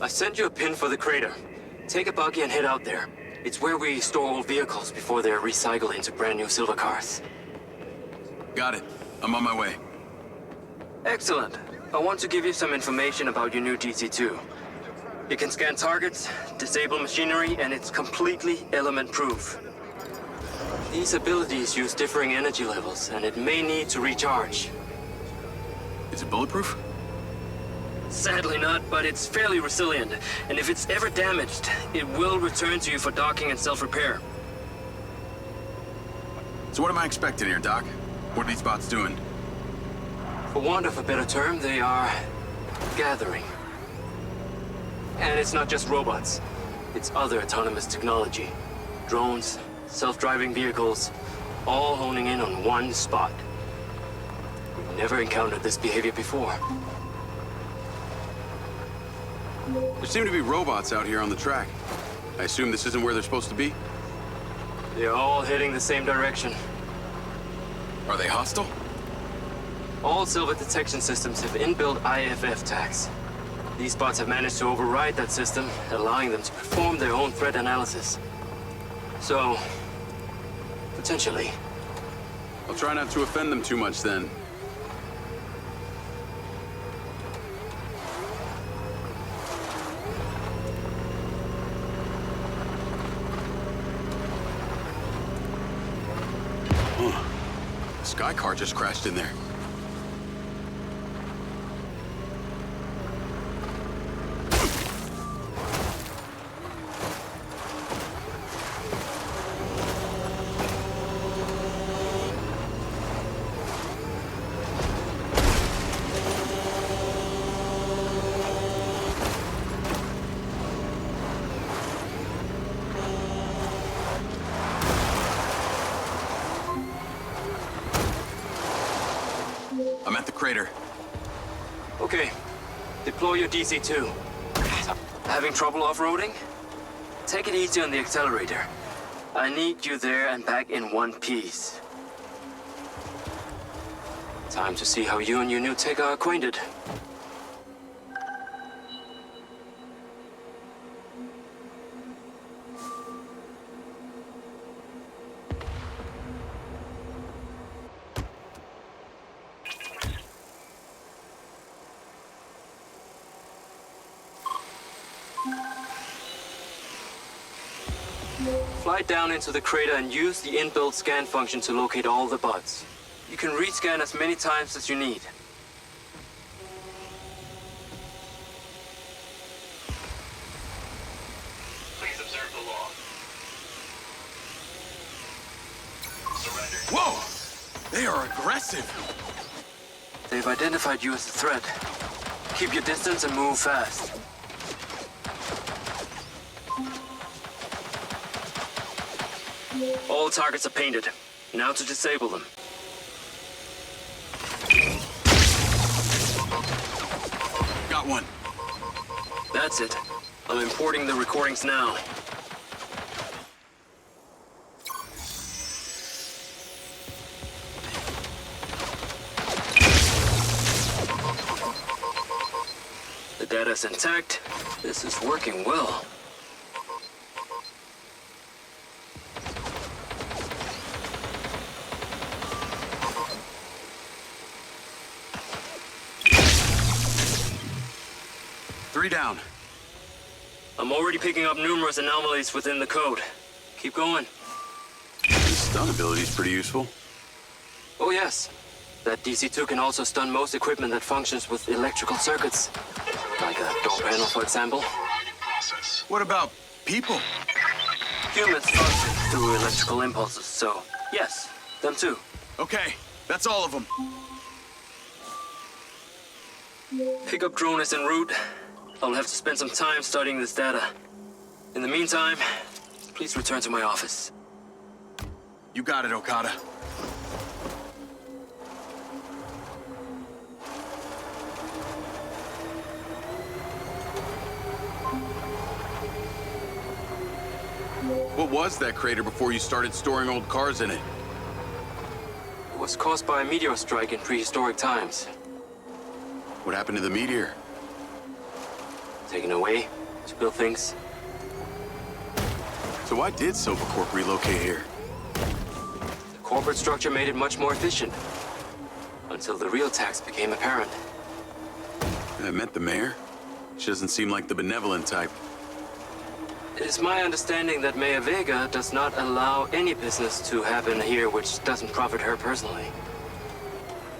I sent you a pin for the crater. Take a buggy and head out there. It's where we store old vehicles before they're recycled into brand new silver cars. Got it. I'm on my way. Excellent. I want to give you some information about your new DC-2. It can scan targets, disable machinery, and it's completely element-proof. These abilities use differing energy levels, and it may need to recharge. Is it bulletproof? Sadly not, but it's fairly resilient, and if it's ever damaged, it will return to you for docking and self-repair. So what am I expecting here, Doc? What are these bots doing? For want of a better term, they are gathering. And it's not just robots. It's other autonomous technology. Drones, self-driving vehicles, all honing in on one spot. We've never encountered this behavior before. There seem to be robots out here on the track. I assume this isn't where they're supposed to be? They're all heading the same direction. Are they hostile? All silver detection systems have inbuilt IFF tags. These bots have managed to override that system, allowing them to perform their own threat analysis. So, potentially. I'll try not to offend them too much then. The sky car just crashed in there. I'm at the crater. Okay. Deploy your DC-2. Having trouble off-roading? Take it easy on the accelerator. I need you there and back in one piece. Time to see how you and your new tech are acquainted. Fly down into the crater and use the inbuilt scan function to locate all the bots. You can rescan as many times as you need. Please observe the log. Surrender. Whoa! They are aggressive! They've identified you as a threat. Keep your distance and move fast. All targets are painted. Now to disable them. Got one. That's it. I'm importing the recordings now. The data's intact. This is working well. Three down. I'm already picking up numerous anomalies within the code. Keep going. This stun ability is pretty useful. Oh yes. That DC-2 can also stun most equipment that functions with electrical circuits. Like a door panel, for example. What about people? Humans function through electrical impulses, so yes, them too. Okay, that's all of them. Pickup drone is en route. I'll have to spend some time studying this data. In the meantime, please return to my office. You got it, Okada. What was that crater before you started storing old cars in it? It was caused by a meteor strike in prehistoric times. What happened to the meteor? Taken away to build things. So why did Silvercorp relocate here? The corporate structure made it much more efficient. Until the real tax became apparent. I met the mayor. She doesn't seem like the benevolent type. It is my understanding that Mayor Vega does not allow any business to happen here which doesn't profit her personally.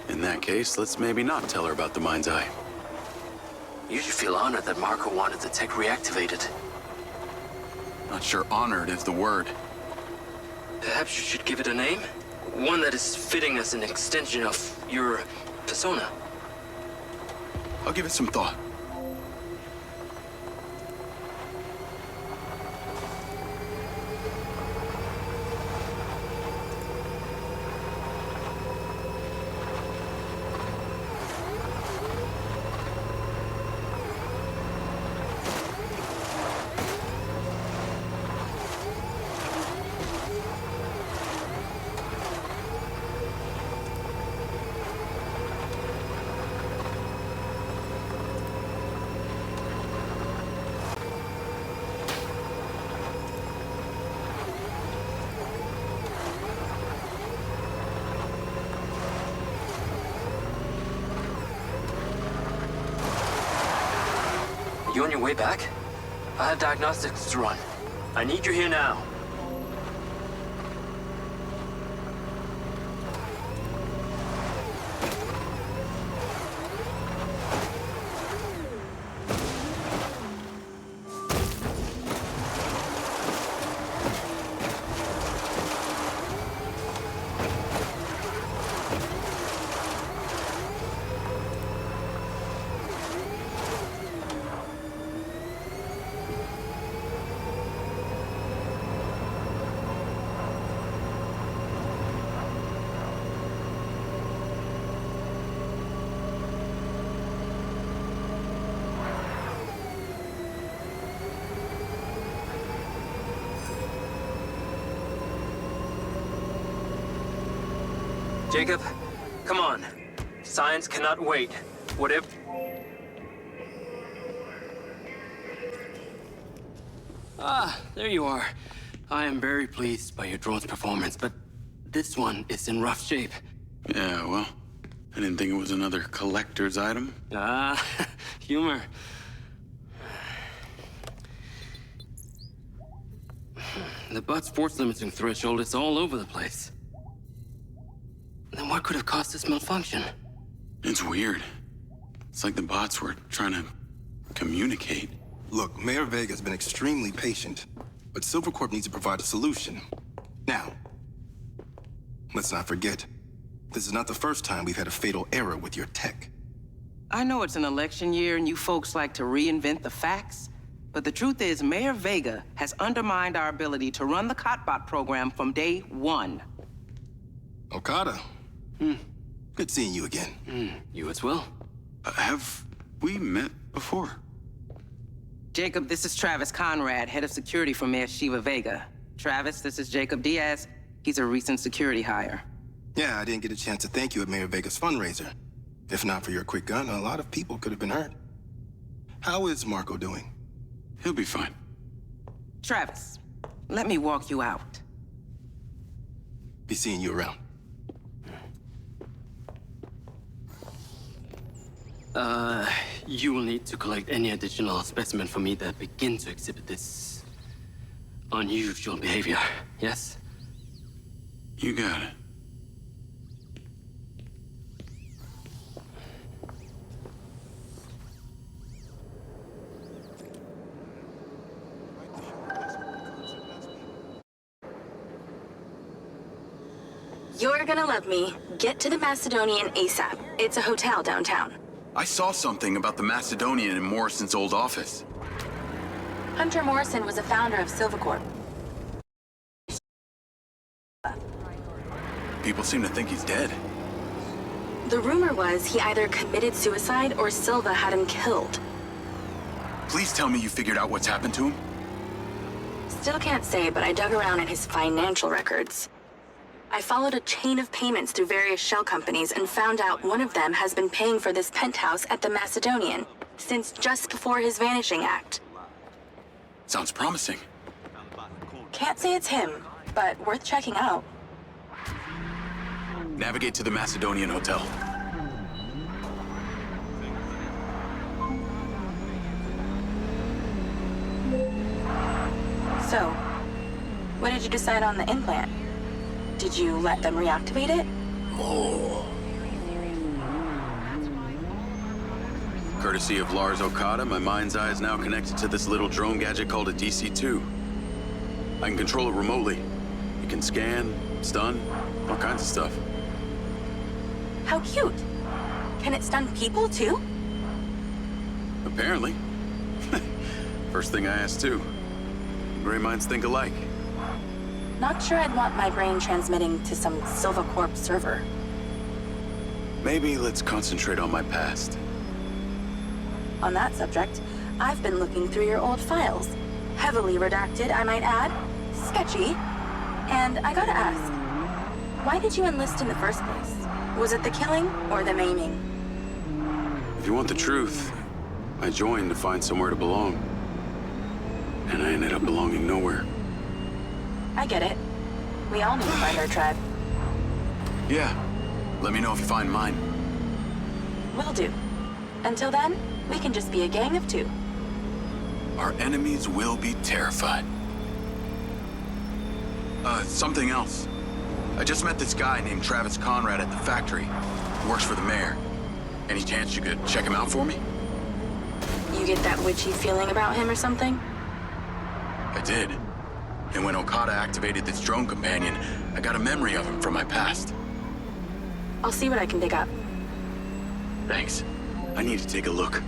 In that case, let's maybe not tell her about the Mind's Eye. You should feel honored that Marco wanted the tech reactivated. Not sure honored is the word. Perhaps you should give it a name? One that is fitting as an extension of your persona. I'll give it some thought. You on your way back? I have diagnostics to run. I need you here now. Jacob, come on. Science cannot wait. Whatever... Ah, there you are. I am very pleased by your drone's performance, but this one is in rough shape. Yeah, well, I didn't think it was another collector's item. Ah, humor. The butt's force limiting threshold is all over the place. Then what could have caused this malfunction? It's weird. It's like the bots were trying to communicate. Look, Mayor Vega's been extremely patient, but Silvercorp needs to provide a solution. Now, let's not forget, this is not the first time we've had a fatal error with your tech. I know it's an election year and you folks like to reinvent the facts, but the truth is Mayor Vega has undermined our ability to run the Cotbot program from day one. Okada. Good seeing you again. You as well. Have we met before? Jacob, this is Travis Conrad, head of security for Mayor Shiva Vega. Travis, this is Jacob Diaz. He's a recent security hire. Yeah, I didn't get a chance to thank you at Mayor Vega's fundraiser. If not for your quick gun, a lot of people could have been hurt. How is Marco doing? He'll be fine. Travis, let me walk you out. Be seeing you around. You will need to collect any additional specimen for me that begin to exhibit this unusual behavior, yes? You got it. You're gonna love me. Get to the Macedonian ASAP. It's a hotel downtown. I saw something about the Macedonian in Morrison's old office. Hunter Morrison was a founder of Silvercorp. People seem to think he's dead. The rumor was he either committed suicide or Silva had him killed. Please tell me you figured out what's happened to him. Still can't say, but I dug around in his financial records. I followed a chain of payments through various shell companies and found out one of them has been paying for this penthouse at the Macedonian since just before his vanishing act. Sounds promising. Can't say it's him, but worth checking out. Navigate to the Macedonian Hotel. So, what did you decide on the implant? Did you let them reactivate it? Courtesy of Lars Okada, my mind's eye is now connected to this little drone gadget called a DC-2. I can control it remotely. It can scan, stun, all kinds of stuff. How cute. Can it stun people too? Apparently. First thing I asked too. Gray minds think alike. Not sure I'd want my brain transmitting to some Silvacorp server. Maybe let's concentrate on my past. On that subject, I've been looking through your old files. Heavily redacted, I might add. Sketchy. And I gotta ask, why did you enlist in the first place? Was it the killing or the maiming? If you want the truth, I joined to find somewhere to belong. And I ended up belonging nowhere. I get it. We all need to find our tribe. Yeah. Let me know if you find mine. Will do. Until then, we can just be a gang of two. Our enemies will be terrified. Something else. I just met this guy named Travis Conrad at the factory. He works for the mayor. Any chance you could check him out for me? You get that witchy feeling about him or something? I did. And when Okada activated this drone companion, I got a memory of him from my past. I'll see what I can dig up. Thanks. I need to take a look.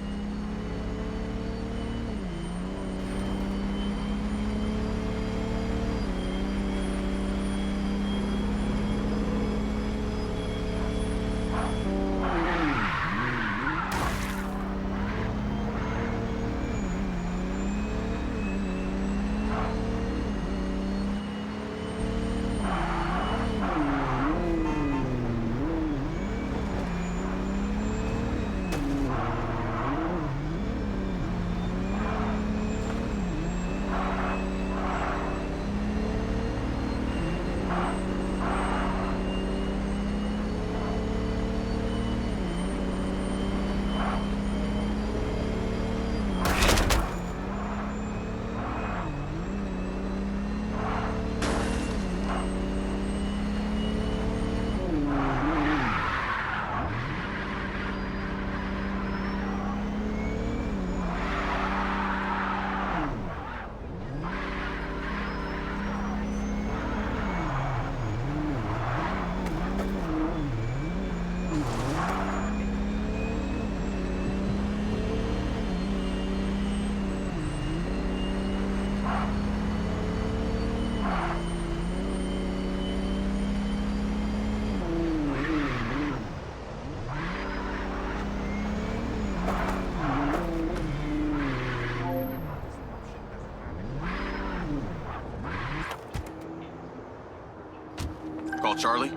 Call Charlie?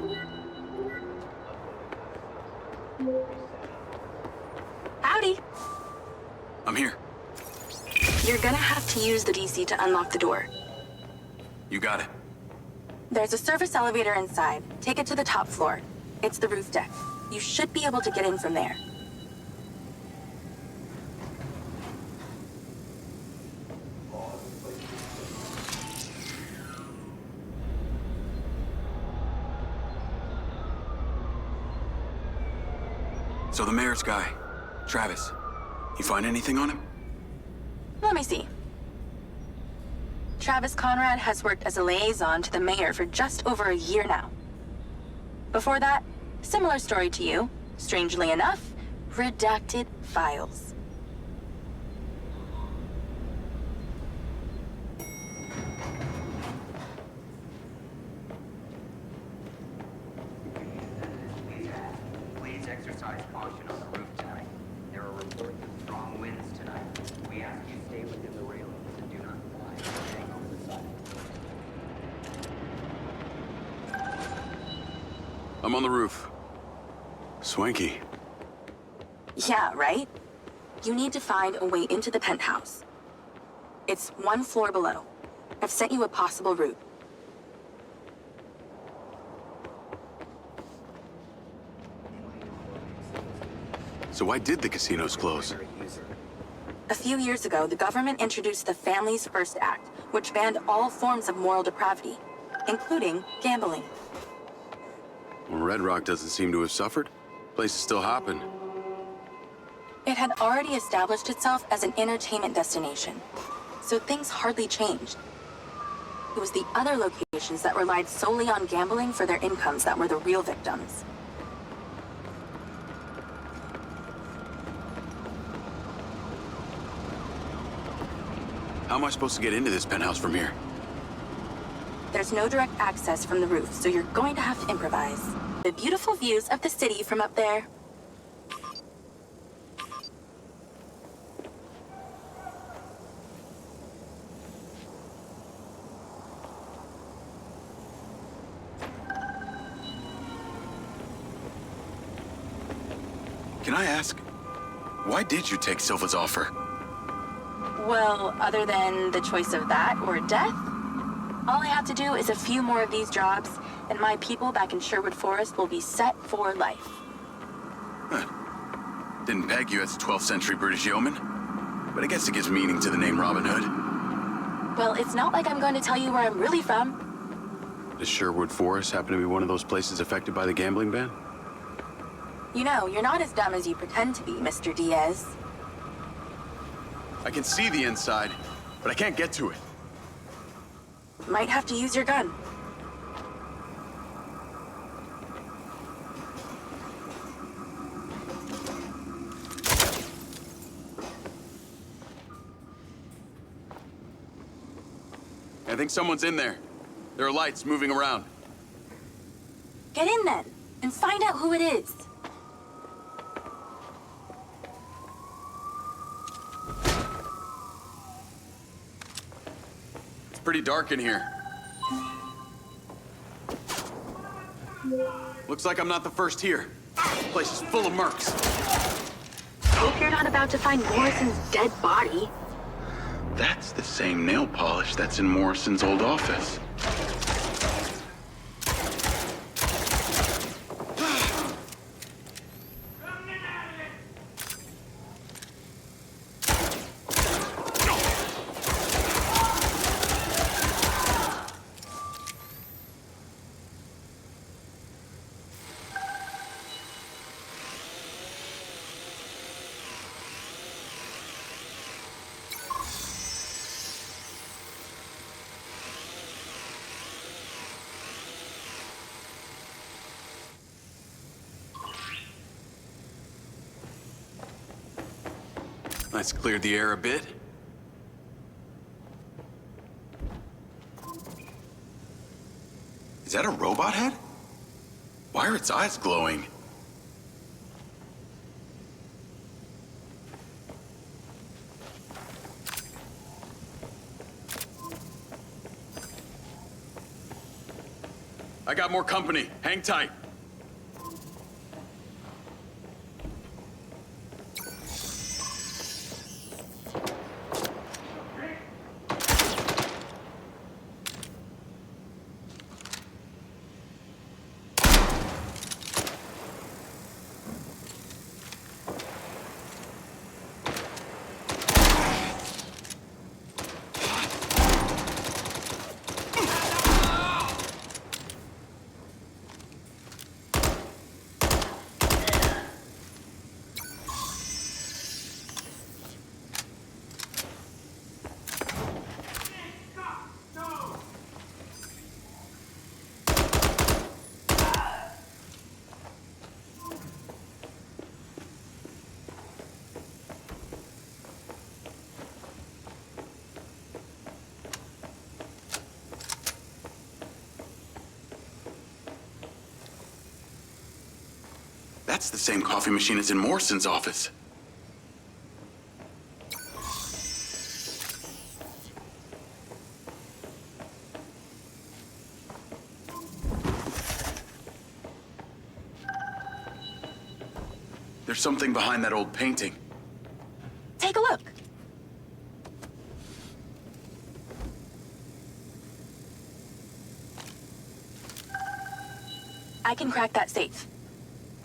Howdy. I'm here. You're gonna have to use the DC to unlock the door. You got it. There's a service elevator inside. Take it to the top floor. It's the roof deck. You should be able to get in from there. So the mayor's guy, Travis, you find anything on him? Let me see. Travis Conrad has worked as a liaison to the mayor for just over a year now. Before that, similar story to you. Strangely enough, redacted files. Please exercise caution on the roof tonight. There are reports of strong winds tonight. We ask you stay within the railings and do not fly or hang over the side. I'm on the roof. Swanky. Yeah, right? You need to find a way into the penthouse. It's 1 floor below. I've sent you a possible route. So why did the casinos close? A few years ago, the government introduced the Family's First Act, which banned all forms of moral depravity, including gambling. Well, Red Rock doesn't seem to have suffered. Place is still hopping. It had already established itself as an entertainment destination, so things hardly changed. It was the other locations that relied solely on gambling for their incomes that were the real victims. How am I supposed to get into this penthouse from here? There's no direct access from the roof, so you're going to have to improvise. The beautiful views of the city from up there. Can I ask, why did you take Silva's offer? Well, other than the choice of that or death, all I have to do is a few more of these jobs, and my people back in Sherwood Forest will be set for life. Huh. Didn't peg you as a 12th century British yeoman, but I guess it gives meaning to the name Robin Hood. Well, it's not like I'm going to tell you where I'm really from. Does Sherwood Forest happen to be one of those places affected by the gambling ban? You know, you're not as dumb as you pretend to be, Mr. Diaz. I can see the inside, but I can't get to it. Might have to use your gun. I think someone's in there. There are lights moving around. Get in then, and find out who it is. It's pretty dark in here. Looks like I'm not the first here. This place is full of mercs. Hope you're not about to find Morrison's dead body. That's the same nail polish that's in Morrison's old office. Let's clear the air a bit. Is that a robot head? Why are its eyes glowing? I got more company. Hang tight. That's the same coffee machine as in Morrison's office. There's something behind that old painting. Take a look. I can crack that safe.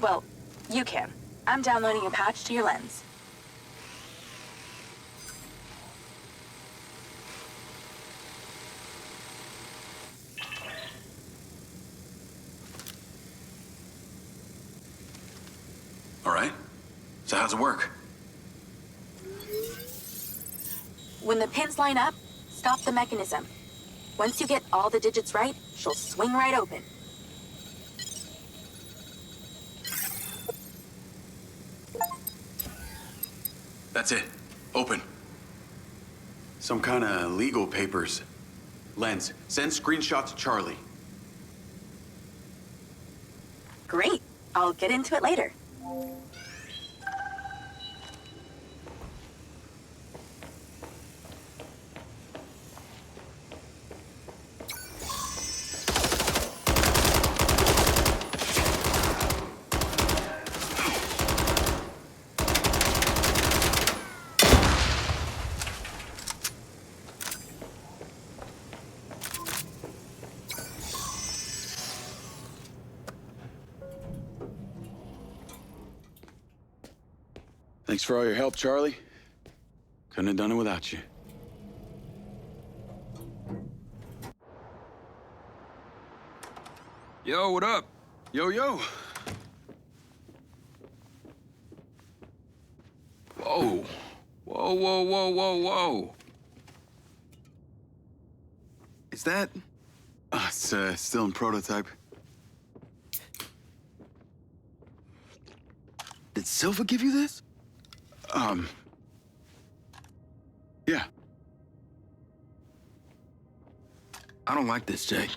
Well, you can. I'm downloading a patch to your lens. All right. So how's it work? When the pins line up, stop the mechanism. Once you get all the digits right, she'll swing right open. That's it. Open. Some kind of legal papers. Lens, send screenshot to Charlie. Great. I'll get into it later. Thanks for all your help, Charlie. Couldn't have done it without you. Yo, what up? Yo, yo. Whoa. Whoa, whoa, whoa, whoa, whoa. Is that... It's still in prototype. Did Silva give you this? Yeah. I don't like this, Jay.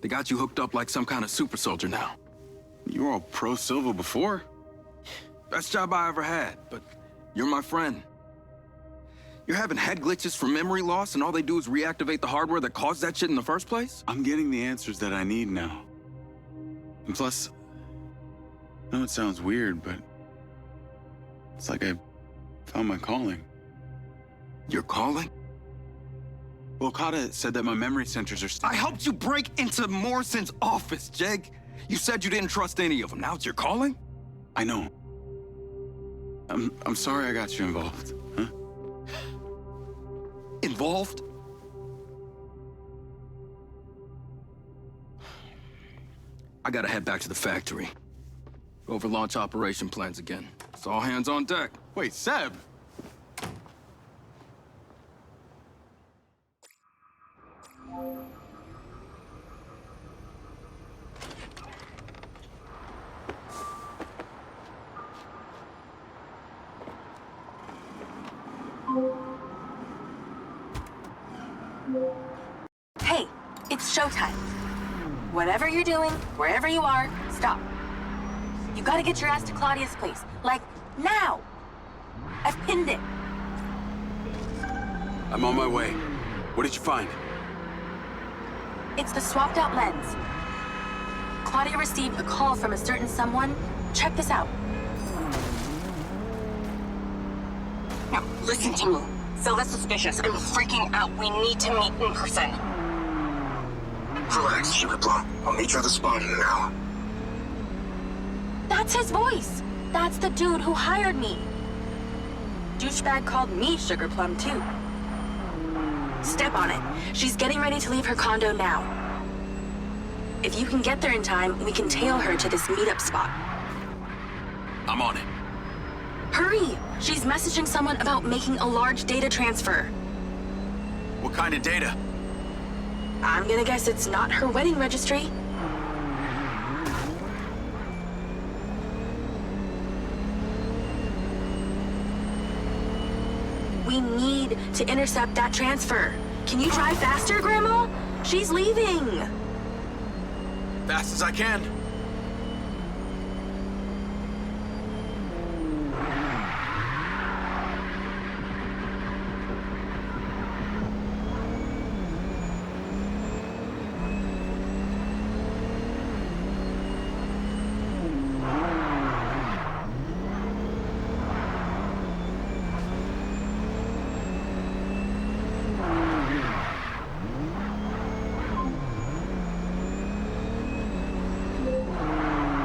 They got you hooked up like some kind of super soldier now. You were all pro-Silva before. Best job I ever had, but you're my friend. You're having head glitches from memory loss, and all they do is reactivate the hardware that caused that shit in the first place? I'm getting the answers that I need now. And plus, I know it sounds weird, but it's like I found my calling. Your calling? Well, Okada said that my memory centers are I helped you break into Morrison's office, Jake. You said you didn't trust any of them. Now it's your calling? I know. I'm sorry I got you involved, huh? Involved? I gotta head back to the factory. Go over launch operation plans again. It's all hands on deck. Wait, Seb! Hey, it's showtime. Whatever you're doing, wherever you are, stop. You gotta get your ass to Claudia's place. Like, now! I've pinned it. I'm on my way. What did you find? It's the swapped out lens. Claudia received a call from a certain someone. Check this out. Now, listen to me. Silva's suspicious. I'm freaking out. We need to meet in person. Relax, Sugar Plum. I'll meet you at the spot in an hour. That's his voice. That's the dude who hired me. Douchebag called me Sugar Plum, too. Step on it. She's getting ready to leave her condo now. If you can get there in time, we can tail her to this meetup spot. I'm on it. Hurry! She's messaging someone about making a large data transfer. What kind of data? I'm gonna guess it's not her wedding registry. We need to intercept that transfer. Can you drive faster, Grandma? She's leaving. Fast as I can.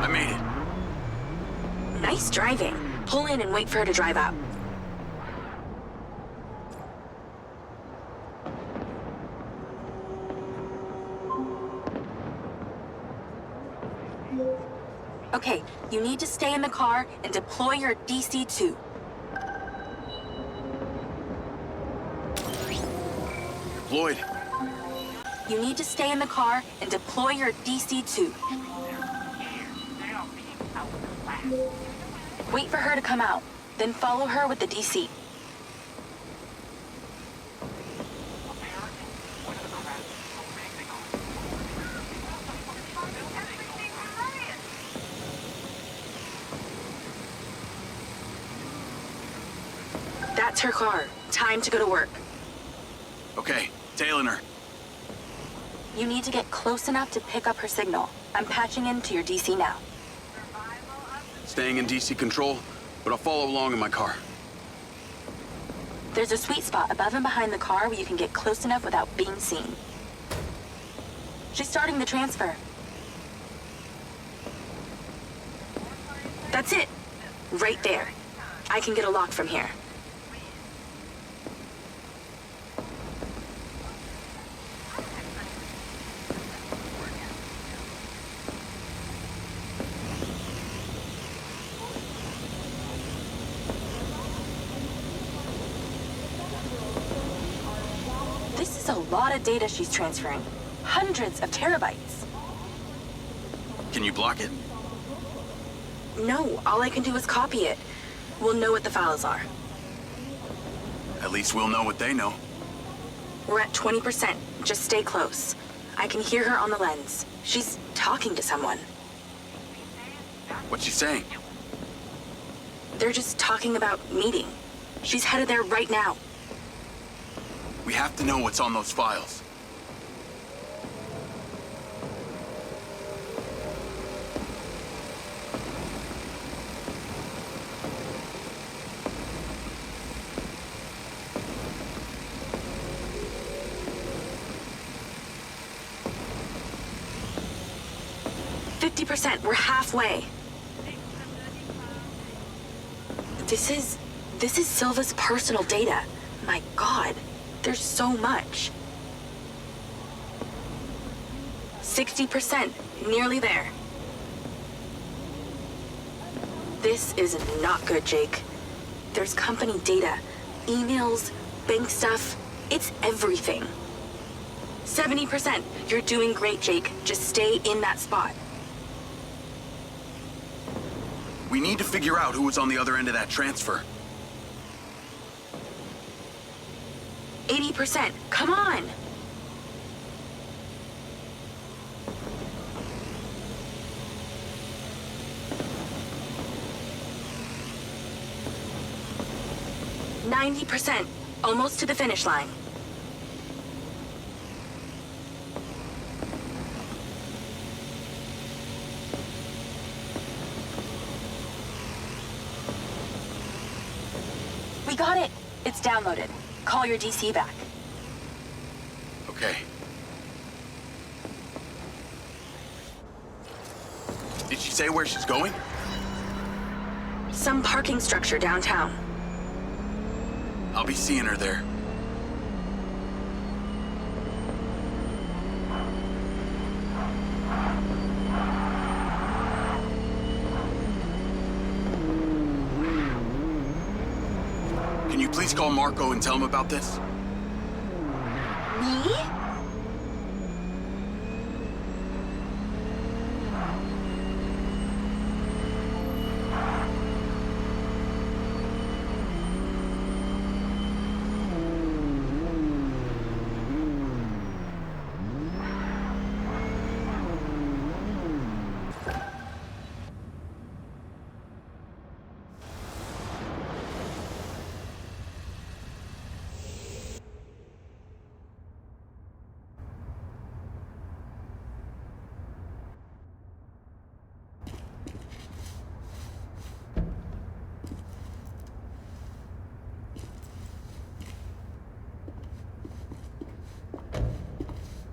I made it. Nice driving. Pull in and wait for her to drive out. Okay, you need to stay in the car and deploy your DC-2. Lloyd, You need to stay in the car and deploy your DC-2. Wait for her to come out, then follow her with the DC. That's her car. Time to go to work. okay, tailing her. You need to get close enough to pick up her signal. I'm patching into your DC now. Staying in DC control, but I'll follow along in my car. There's a sweet spot above and behind the car where you can get close enough without being seen. She's starting the transfer. That's it. Right there. I can get a lock from here. This is a lot of data she's transferring. Hundreds of terabytes. Can you block it? No, all I can do is copy it. We'll know what the files are. At least we'll know what they know. We're at 20%. Just stay close. I can hear her on the lens. She's talking to someone. What's she saying? They're just talking about meeting. She's headed there right now. We have to know what's on those files. We're halfway. This is Silva's personal data. My God, there's so much. 60%, nearly there. This is not good, Jake. There's company data, emails, bank stuff. It's everything. 70%. You're doing great, Jake. Just stay in that spot. We need to figure out who was on the other end of that transfer. 80%. Come on. %. Almost to the finish line. We got it. It's downloaded. Call your DC back. Okay. Did she say where she's going? Some parking structure downtown. I'll be seeing her there. Can you please call Marco and tell him about this? Me?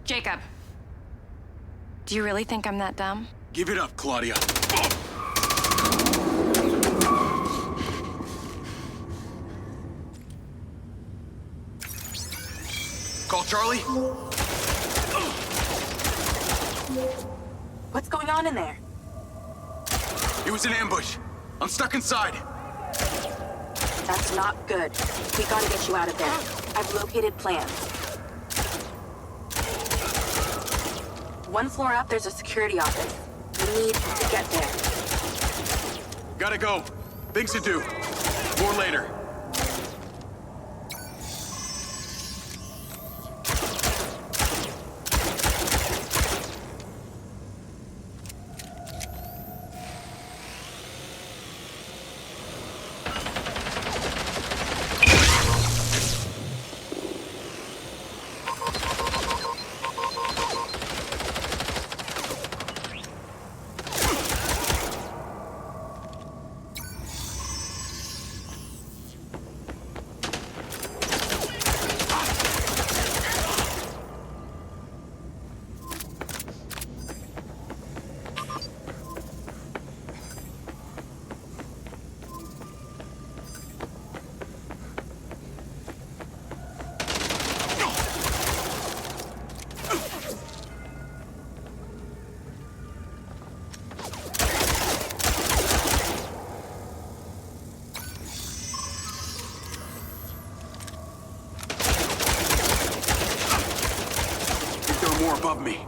Jacob. Do you really think I'm that dumb? Give it up, Claudia. Call Charlie? What's going on in there? It was an ambush. I'm stuck inside. That's not good. We gotta get you out of there. I've located plans. One floor up, there's a security office. We need to get there. Gotta go. Things to do. More later. More above me.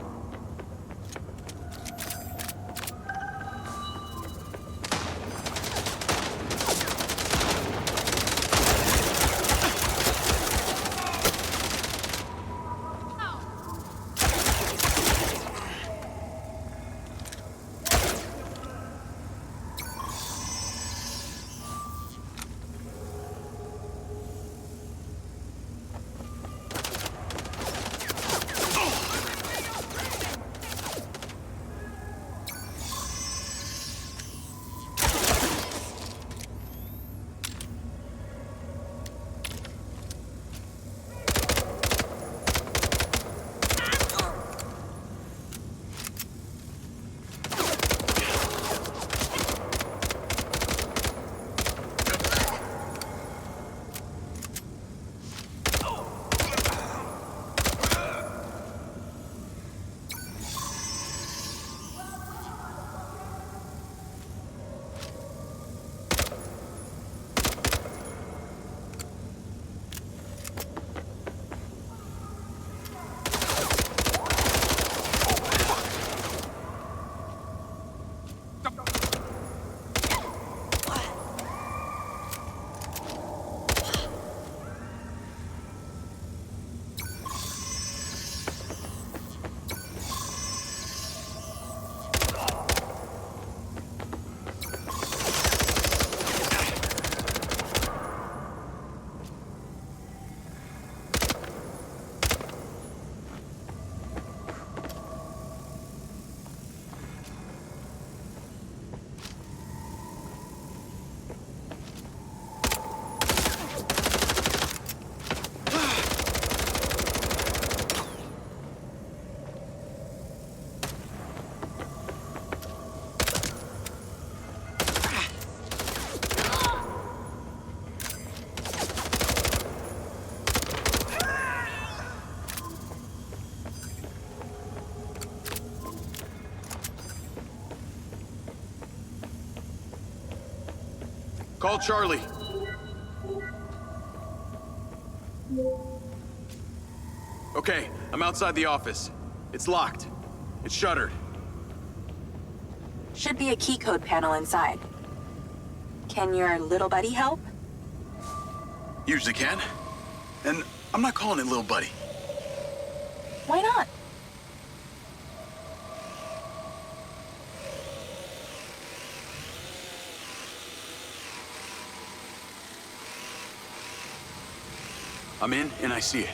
Call Charlie. Okay, I'm outside the office. It's locked. It's shuttered. Should be a key code panel inside. Can your little buddy help? Usually can. And I'm not calling it little buddy. Why not? I'm in and I see it.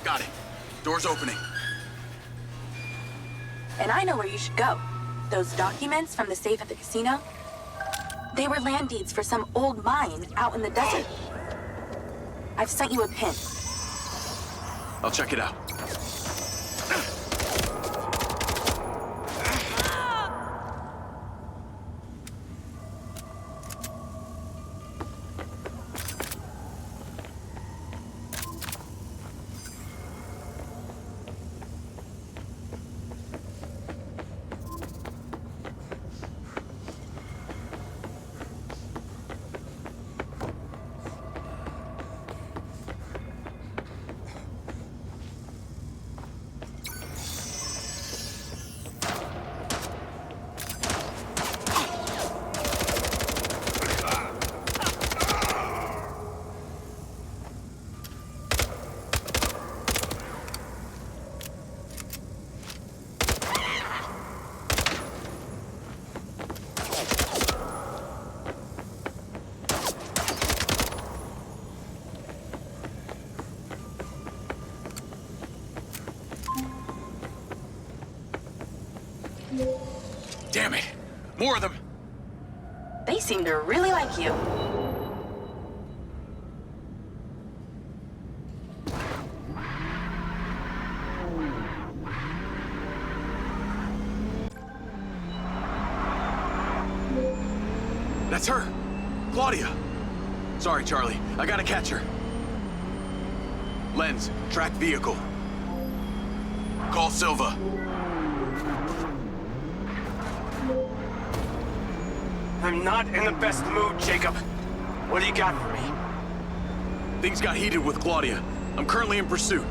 Got it. Door's opening. And I know where you should go. Those documents from the safe at the casino, they were land deeds for some old mine out in the desert. I've sent you a pin. I'll check it out. Damn it! More of them! They seem to really like you. That's her! Claudia! Sorry, Charlie. I gotta catch her. Lens, track vehicle. Call Silva. I'm not in the best mood, Jacob. What do you got for me? Things got heated with Claudia. I'm currently in pursuit.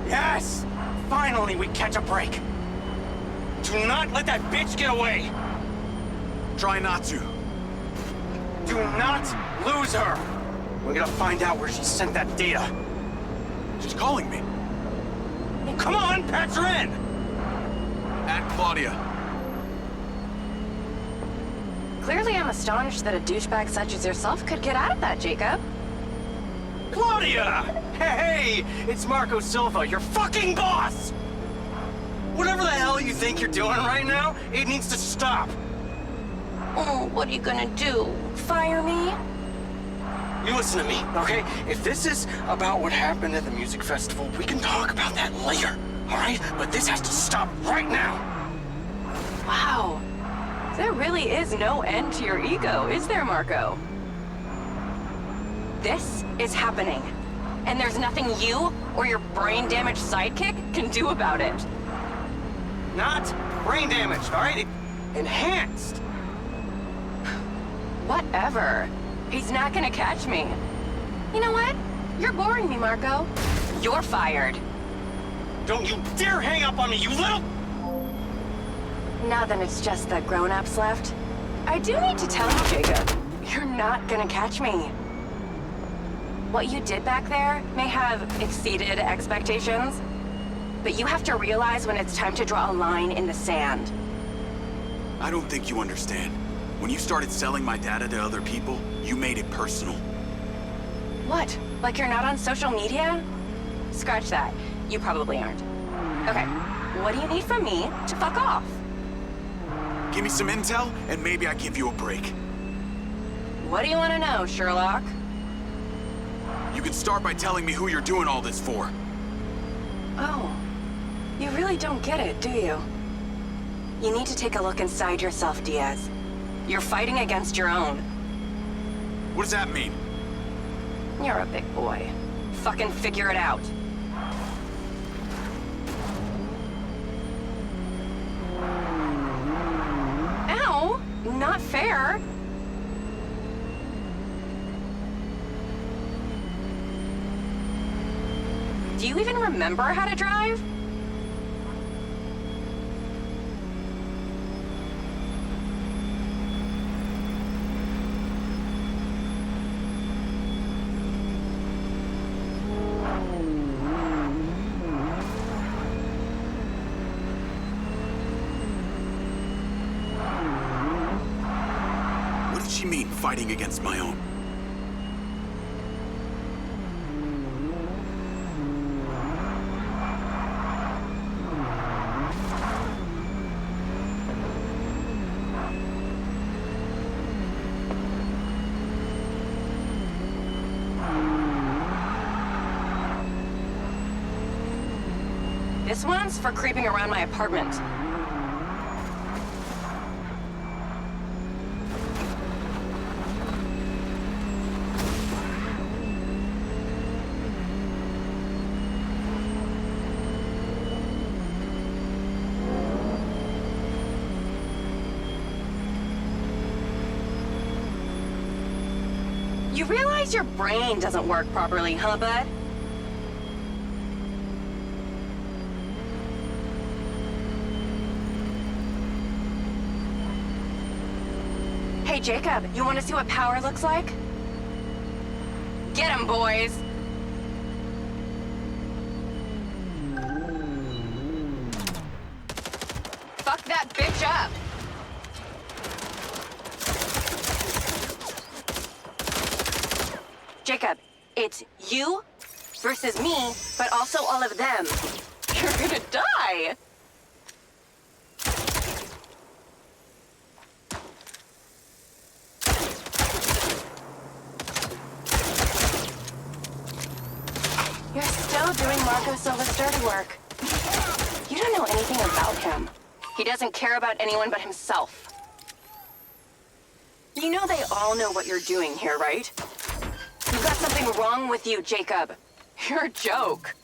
Yes! Finally, we catch a break. Do not let that bitch get away. Try not to. Do not lose her. We're gonna find out where she sent that data. She's calling me. Well, come on, patch her in. At Claudia. Clearly, I'm astonished that a douchebag such as yourself could get out of that, Jacob. Claudia! Hey, it's Marco Silva, your fucking boss! Whatever the hell you think you're doing right now, it needs to stop. Oh, what are you gonna do? Fire me? You listen to me, okay? If this is about what happened at the music festival, we can talk about that later, all right? But this has to stop right now. Wow. There really is no end to your ego, is there, Marco? This is happening. And there's nothing you or your brain-damaged sidekick can do about it. Not brain damaged, all right? Enhanced. Whatever. He's not gonna catch me. You know what? You're boring me, Marco. You're fired. Don't you dare hang up on me, you little... Now that it's just the grown-ups left, I do need to tell you, Jacob, you're not gonna catch me. What you did back there may have exceeded expectations, but you have to realize when it's time to draw a line in the sand. I don't think you understand. When you started selling my data to other people, you made it personal. What? Like you're not on social media? Scratch that. You probably aren't. Okay, what do you need from me to fuck off? Give me some intel, and maybe I give you a break. What do you want to know, Sherlock? You can start by telling me who you're doing all this for. Oh, you really don't get it, do you? You need to take a look inside yourself, Diaz. You're fighting against your own. What does that mean? You're a big boy. Fucking figure it out. Ow! Not fair. Do you even remember how to drive? What did she mean, fighting against my own? This one's for creeping around my apartment. You realize your brain doesn't work properly, huh, bud? Hey, Jacob, you want to see what power looks like? Get him, boys! Fuck that bitch up! Jacob, it's you versus me, but also all of them. You're gonna die! You're still doing Marco Silva's dirty work. You don't know anything about him. He doesn't care about anyone but himself. You know they all know what you're doing here, right? You've got something wrong with you, Jacob. You're a joke.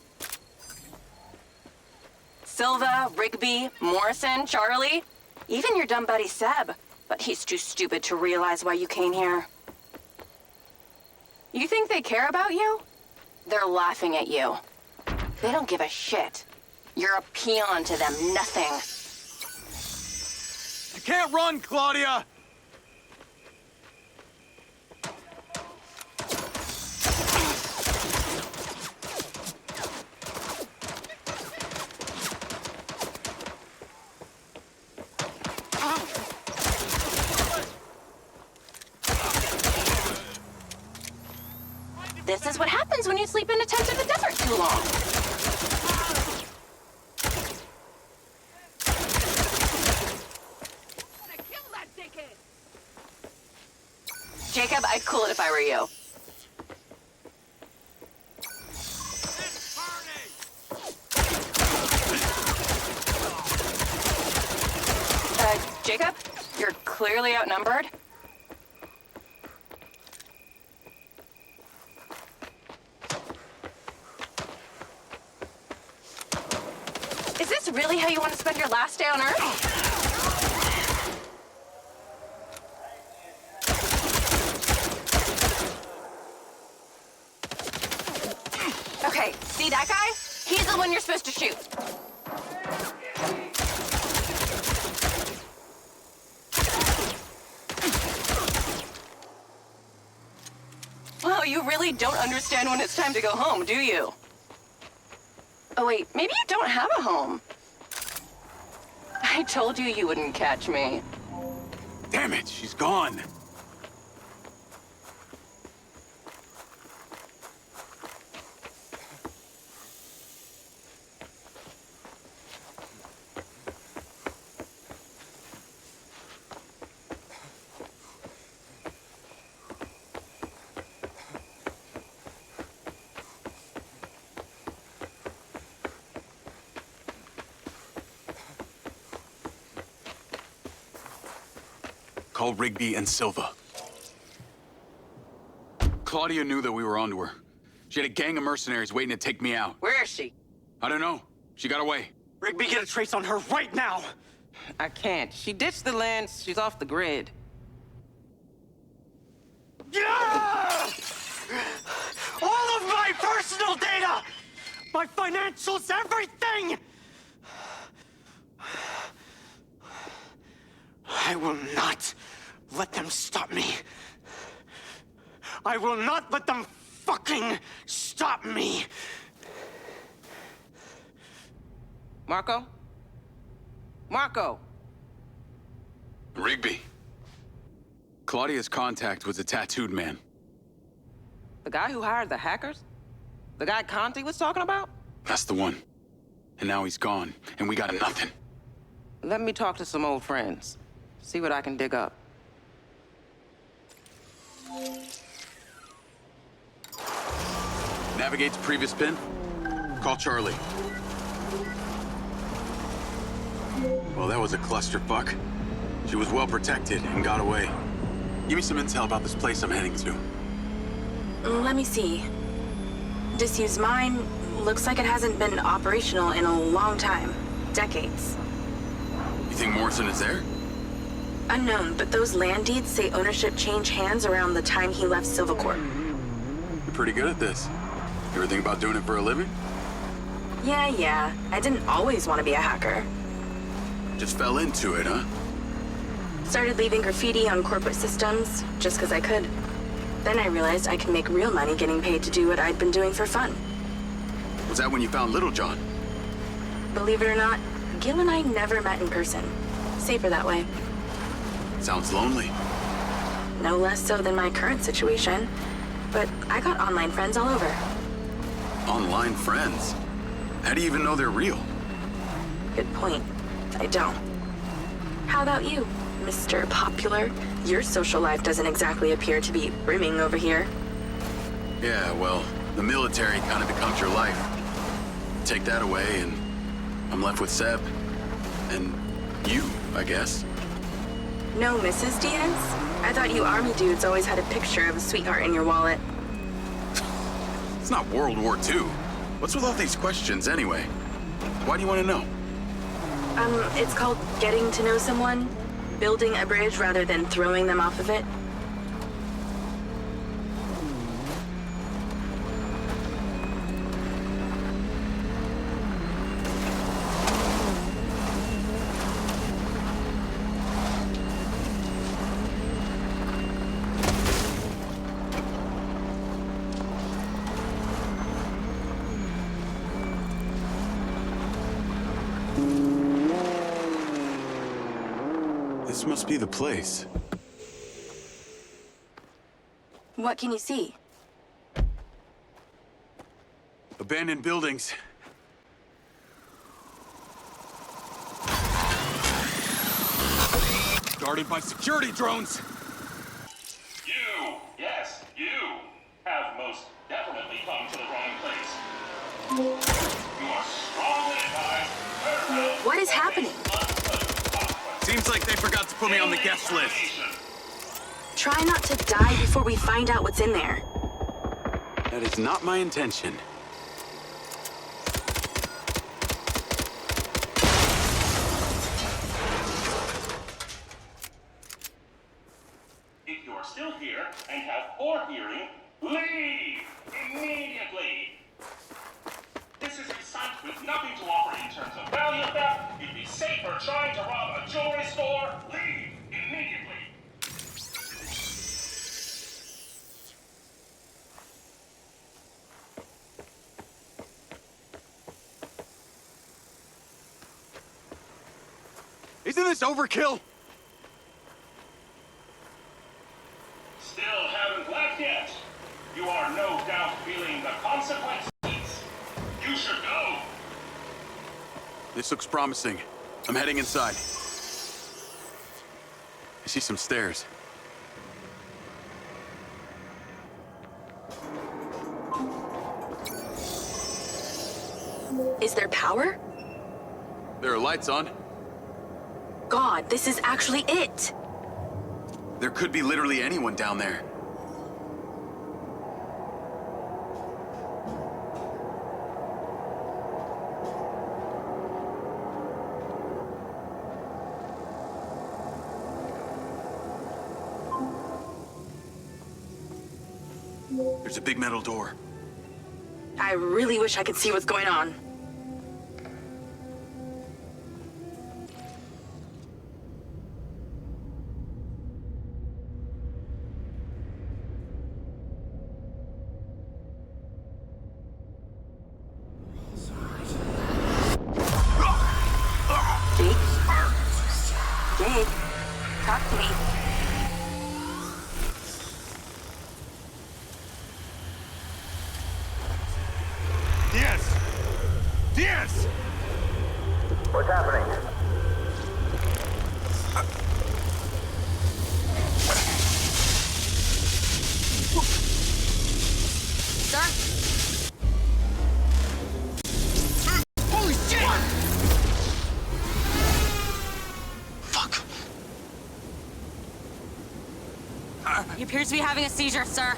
Silva, Rigby, Morrison, Charlie, even your dumb buddy Seb. But he's too stupid to realize why you came here. You think they care about you? They're laughing at you. They don't give a shit. You're a peon to them, nothing. You can't run, Claudia! This is what happens when you sleep in a tent in the desert too long. Jacob, I'd cool it if I were you. Jacob, you're clearly outnumbered. Is this really how you want to spend your last day on Earth? Okay, see that guy? He's the one you're supposed to shoot. Wow, you really don't understand when it's time to go home, do you? Oh wait, maybe you don't have a home. I told you you wouldn't catch me. Damn it, she's gone. Call Rigby and Silva. Claudia knew that we were onto her. She had a gang of mercenaries waiting to take me out. Where is she? I don't know. She got away. Rigby, get a trace on her right now! I can't. She ditched the land. She's off the grid. Yeah! All of my personal data! My financials, everything! I will not let them stop me. I will not let them fucking stop me. Marco? Marco! Rigby. Claudia's contact was a tattooed man. The guy who hired the hackers? The guy Conti was talking about? That's the one. And now he's gone, and we got nothing. Let me talk to some old friends. See what I can dig up. Navigate to previous pin. Call Charlie. Well, that was a clusterfuck. She was well protected and got away. Give me some intel about this place I'm heading to. Let me see. Disused mine looks like it hasn't been operational in a long time. Decades. You think Morrison is there? Unknown, but those land deeds say ownership changed hands around the time he left Silvercorp. You're pretty good at this. You ever think about doing it for a living? Yeah. I didn't always want to be a hacker. Just fell into it, huh? Started leaving graffiti on corporate systems, just because I could. Then I realized I could make real money getting paid to do what I'd been doing for fun. Was that when you found Little John? Believe it or not, Gil and I never met in person. Safer that way. Sounds lonely. No less so than my current situation. But I got online friends all over. Online friends? How do you even know they're real? Good point. I don't. How about you, Mr. Popular? Your social life doesn't exactly appear to be brimming over here. Yeah, well, the military kind of becomes your life. Take that away and I'm left with Seb. And you, I guess. No Mrs. Diaz? I thought you army dudes always had a picture of a sweetheart in your wallet. It's not World War II. What's with all these questions anyway? Why do you want to know? It's called getting to know someone. Building a bridge rather than throwing them off of it. This must be the place. What can you see? Abandoned buildings. Guarded by security drones. You, yes, you, have most definitely come to the wrong place. You are strongly advised. What is happening? Seems like they forgot to put me on the guest list. Try not to die before we find out what's in there. That is not my intention. If you're still here and have poor hearing, leave immediately. This is a site with nothing to offer in terms of value theft. You'd be safer trying to rob a jewelry store. Leave immediately. Isn't this overkill? Still haven't left yet. You are no doubt feeling the consequences. You should go. This looks promising. I'm heading inside. I see some stairs. Is there power? There are lights on. God, this is actually it! There could be literally anyone down there. There's a big metal door. I really wish I could see what's going on. Jake, talk to me. Diaz! What's happening? Sir? Holy shit! He appears to be having a seizure, sir.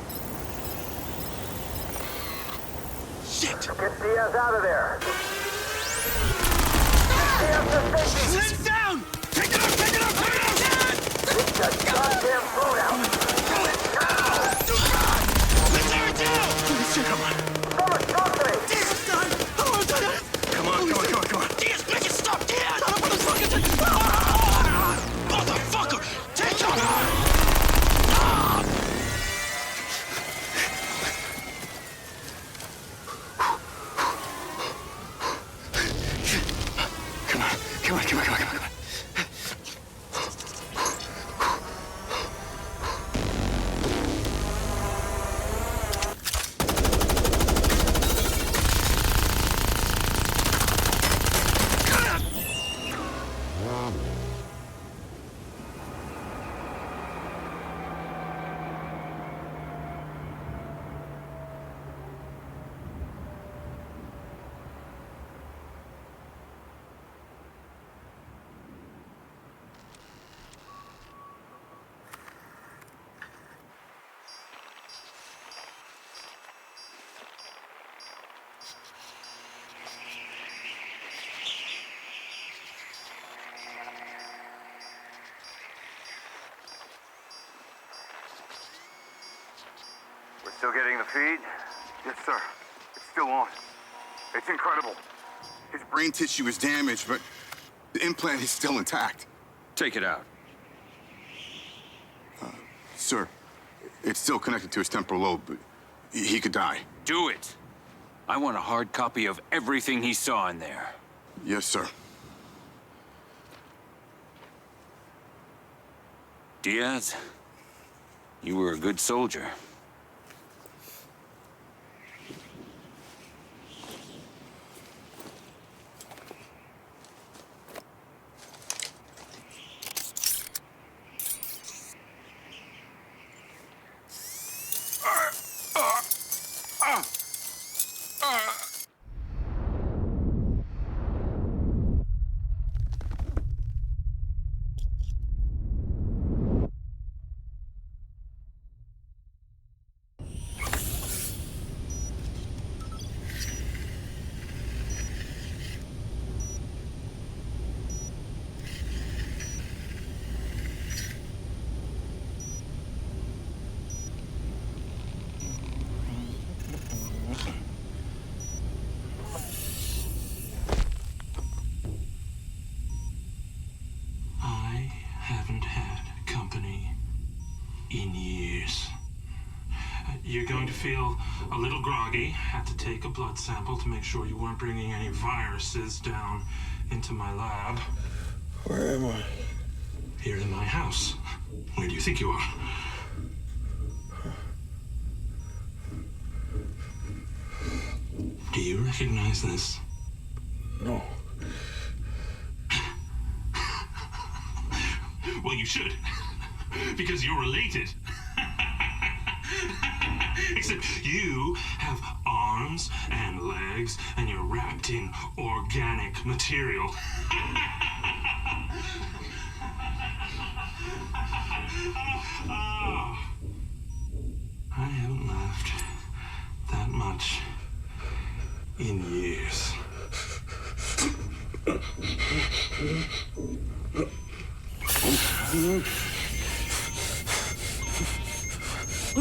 Get Diaz out of there. Liz down! Take it out! Take it out! Take it out! Get that goddamn phone out. Let's tear it down! Come on. Someone talk to me. Diaz, done! Oh, done! Come on. Diaz, make it stop! Diaz! Motherfucker! Take cover! Come on. We're still getting the feed? Yes, sir. It's still on. It's incredible. His brain tissue is damaged, but the implant is still intact. Take it out. Sir, it's still connected to his temporal lobe, but he could die. Do it. I want a hard copy of everything he saw in there. Yes, sir. Diaz, you were a good soldier. Haven't had company in years. You're going to feel a little groggy. Had to take a blood sample to make sure you weren't bringing any viruses down into my lab. Where am I? Here in my house. Where do you think you are? Do you recognize this? No. Well, you should. Because you're related. Except you have arms and legs, and you're wrapped in organic material. I haven't laughed that much in years.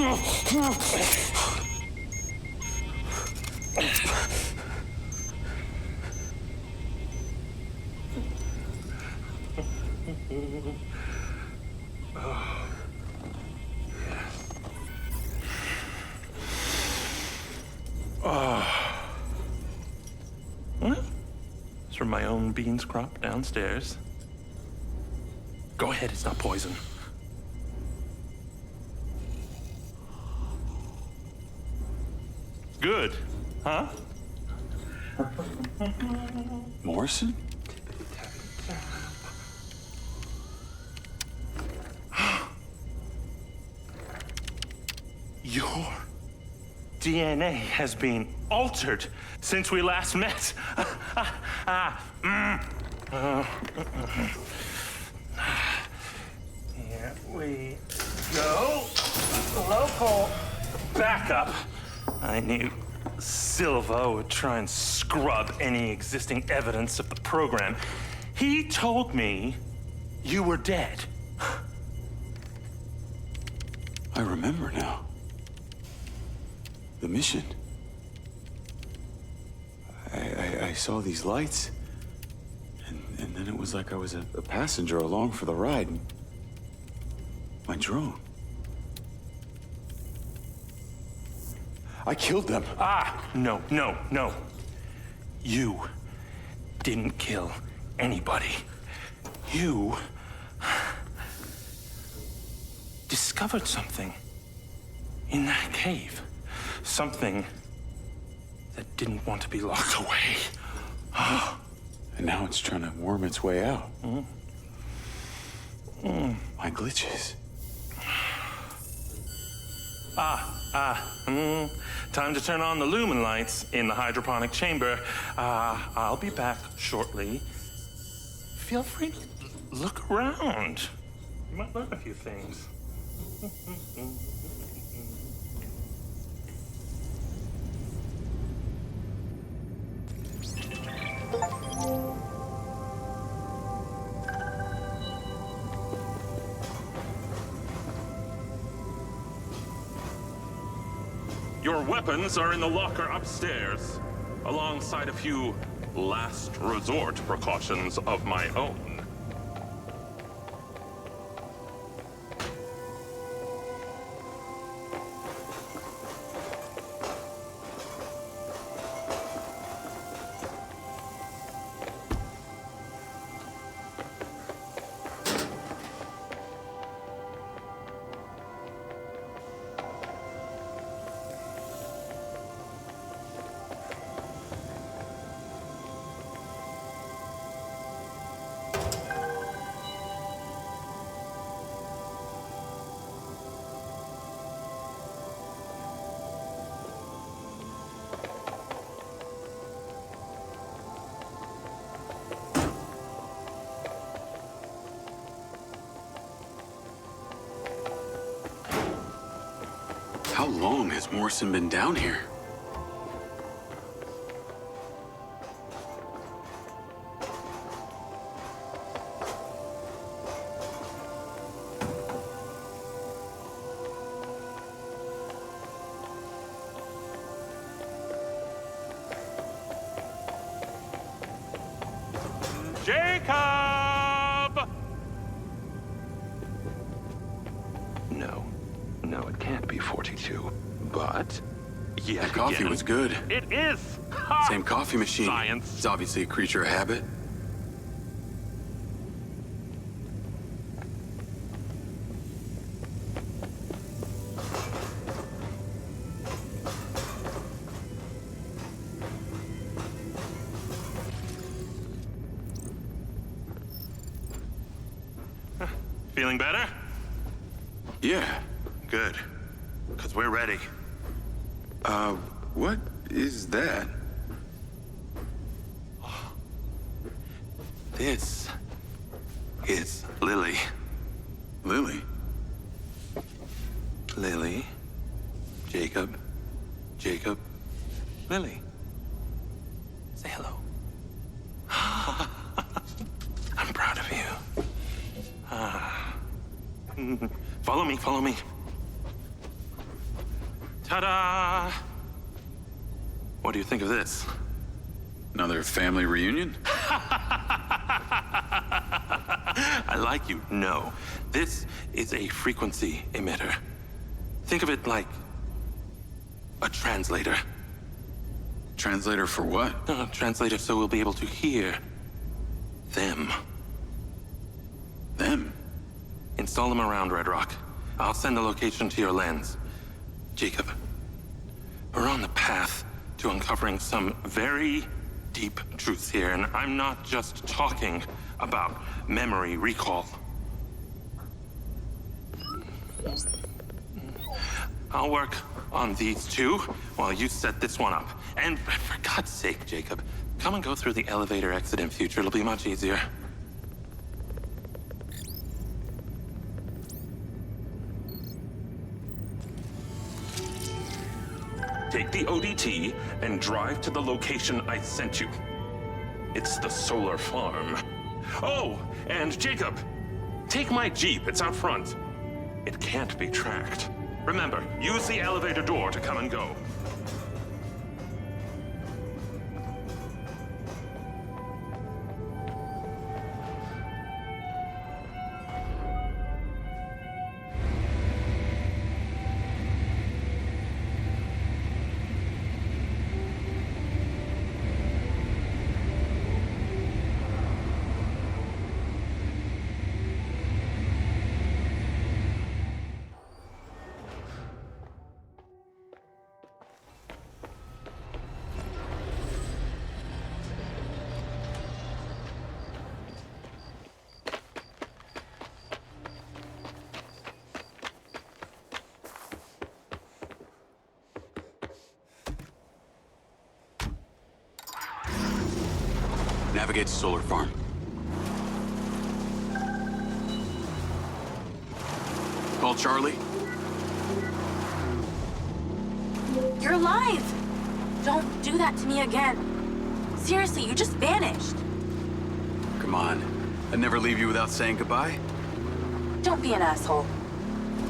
Well, it's from my own beans crop downstairs. Go ahead, it's not poison. Good, huh? Morrison? Your DNA has been altered since we last met. Here we go. local backup. I knew Silva would try and scrub any existing evidence of the program. He told me you were dead. I remember now. The mission. I saw these lights, and then it was like I was a passenger along for the ride. My drone. I killed them. No. You didn't kill anybody. You discovered something in that cave. Something that didn't want to be locked away. And now it's trying to worm its way out. My glitches. Time to turn on the lumen lights in the hydroponic chamber. I'll be back shortly. Feel free to look around. You might learn a few things. Your weapons are in the locker upstairs, alongside a few last resort precautions of my own. How long has Morrison been down here? Jacob! No, it can't be 42. But, yeah, That coffee was good. It is! Same coffee machine. Science. It's obviously a creature of habit. Feeling better? Yeah. Good. Because we're ready. What is that? This is Lily. Lily? Lily. Jacob. Jacob. Lily. Say hello. I'm proud of you. Follow me, follow me. Ta-da! What do you think of this? Another family reunion? I like you. No. This is a frequency emitter. Think of it like a translator. Translator for what? Translator so we'll be able to hear them. Them? Install them around Red Rock. I'll send the location to your lens. Jacob, we're on the path to uncovering some very deep truths here, and I'm not just talking about memory recall. I'll work on these two while you set this one up. And for God's sake, Jacob, come and go through the elevator exit in future. It'll be much easier. the ODT and drive to the location I sent you. It's the solar farm. Oh, and Jacob, take my Jeep. It's out front. It can't be tracked. Remember, use the elevator door to come and go. Navigate to solar farm. Call Charlie. You're alive! Don't do that to me again. Seriously, you just vanished. Come on. I'd never leave you without saying goodbye. Don't be an asshole.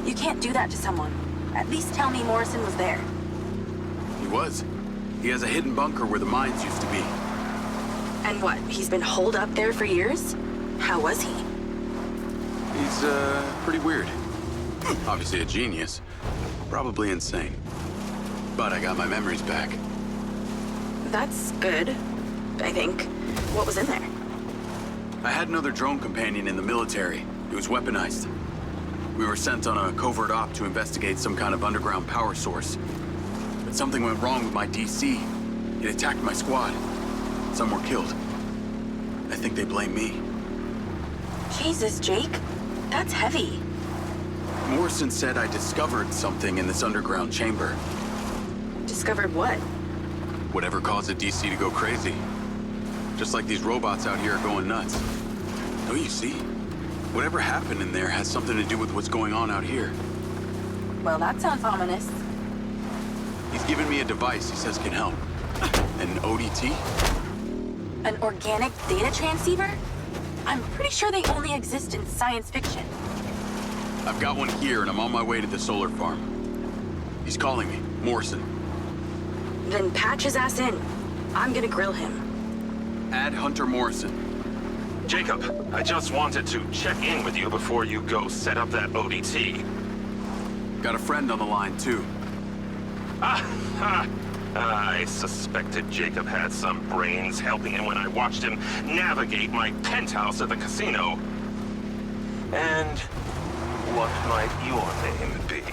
You can't do that to someone. At least tell me Morrison was there. He was. He has a hidden bunker where the mines used to be. And what, he's been holed up there for years? How was he? He's, pretty weird. Obviously a genius. Probably insane. But I got my memories back. That's good, I think. What was in there? I had another drone companion in the military. It was weaponized. We were sent on a covert op to investigate some kind of underground power source. But something went wrong with my DC. It attacked my squad. Some were killed. I think they blame me. Jesus, Jake. That's heavy. Morrison said I discovered something in this underground chamber. Discovered what? Whatever caused the DC to go crazy. Just like these robots out here are going nuts. Don't you see? Whatever happened in there has something to do with what's going on out here. Well, that sounds ominous. He's given me a device he says can help. An ODT? An organic data transceiver? I'm pretty sure they only exist in science fiction. I've got one here and I'm on my way to the solar farm. He's calling me, Morrison. Then patch his ass in. I'm gonna grill him. Add Hunter Morrison. Jacob, I just wanted to check in with you before you go set up that ODT. Got a friend on the line, too. I suspected Jacob had some brains helping him when I watched him navigate my penthouse at the casino. And what might your name be?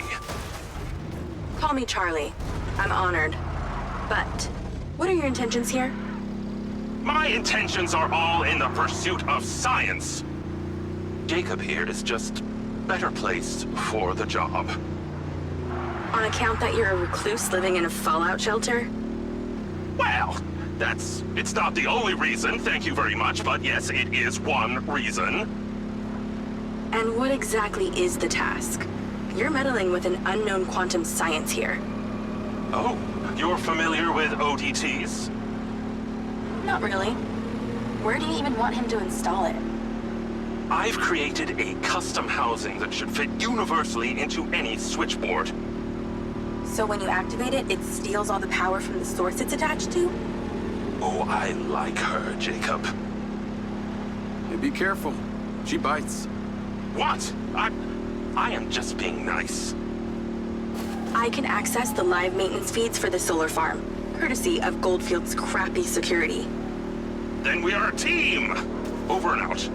Call me Charlie. I'm honored. But what are your intentions here? My intentions are all in the pursuit of science. Jacob here is just better placed for the job. On account that you're a recluse living in a fallout shelter? Well, it's not the only reason, thank you very much, but yes, it is one reason. And what exactly is the task? You're meddling with an unknown quantum science here. Oh, you're familiar with ODTs? Not really. Where do you even want him to install it? I've created a custom housing that should fit universally into any switchboard. So when you activate it, it steals all the power from the source it's attached to? Oh, I like her, Jacob. Hey, be careful. She bites. What? I am just being nice. I can access the live maintenance feeds for the solar farm, courtesy of Goldfield's crappy security. Then we are a team! Over and out.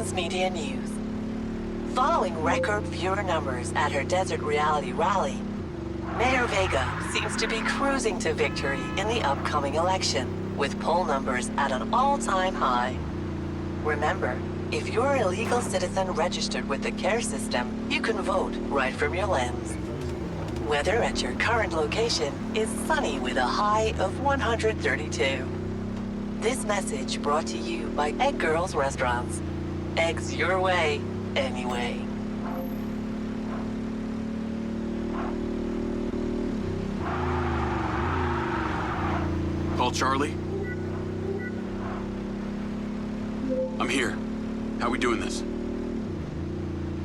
Science Media News. Following record viewer numbers at her Desert Reality rally, Mayor Vega seems to be cruising to victory in the upcoming election, with poll numbers at an all-time high. Remember, if you're an illegal citizen registered with the CARE system, you can vote right from your lens. Weather at your current location is sunny with a high of 132. This message brought to you by Egg Girls Restaurants. Eggs your way, anyway. Call Charlie? I'm here. How we doing this?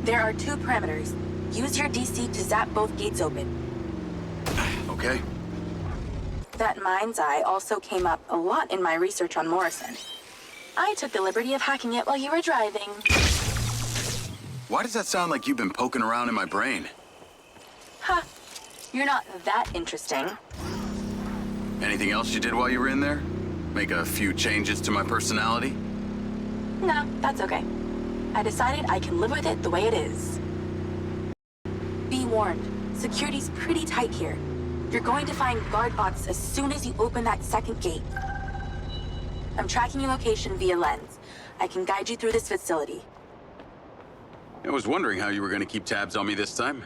There are 2 parameters. Use your DC to zap both gates open. Okay. That MINDSEYE also came up a lot in my research on Morrison. I took the liberty of hacking it while you were driving. Why does that sound like you've been poking around in my brain? Ha! You're not that interesting. Anything else you did while you were in there? Make a few changes to my personality? No, that's okay. I decided I can live with it the way it is. Be warned, security's pretty tight here. You're going to find guard bots as soon as you open that second gate. I'm tracking your location via lens. I can guide you through this facility. I was wondering how you were going to keep tabs on me this time.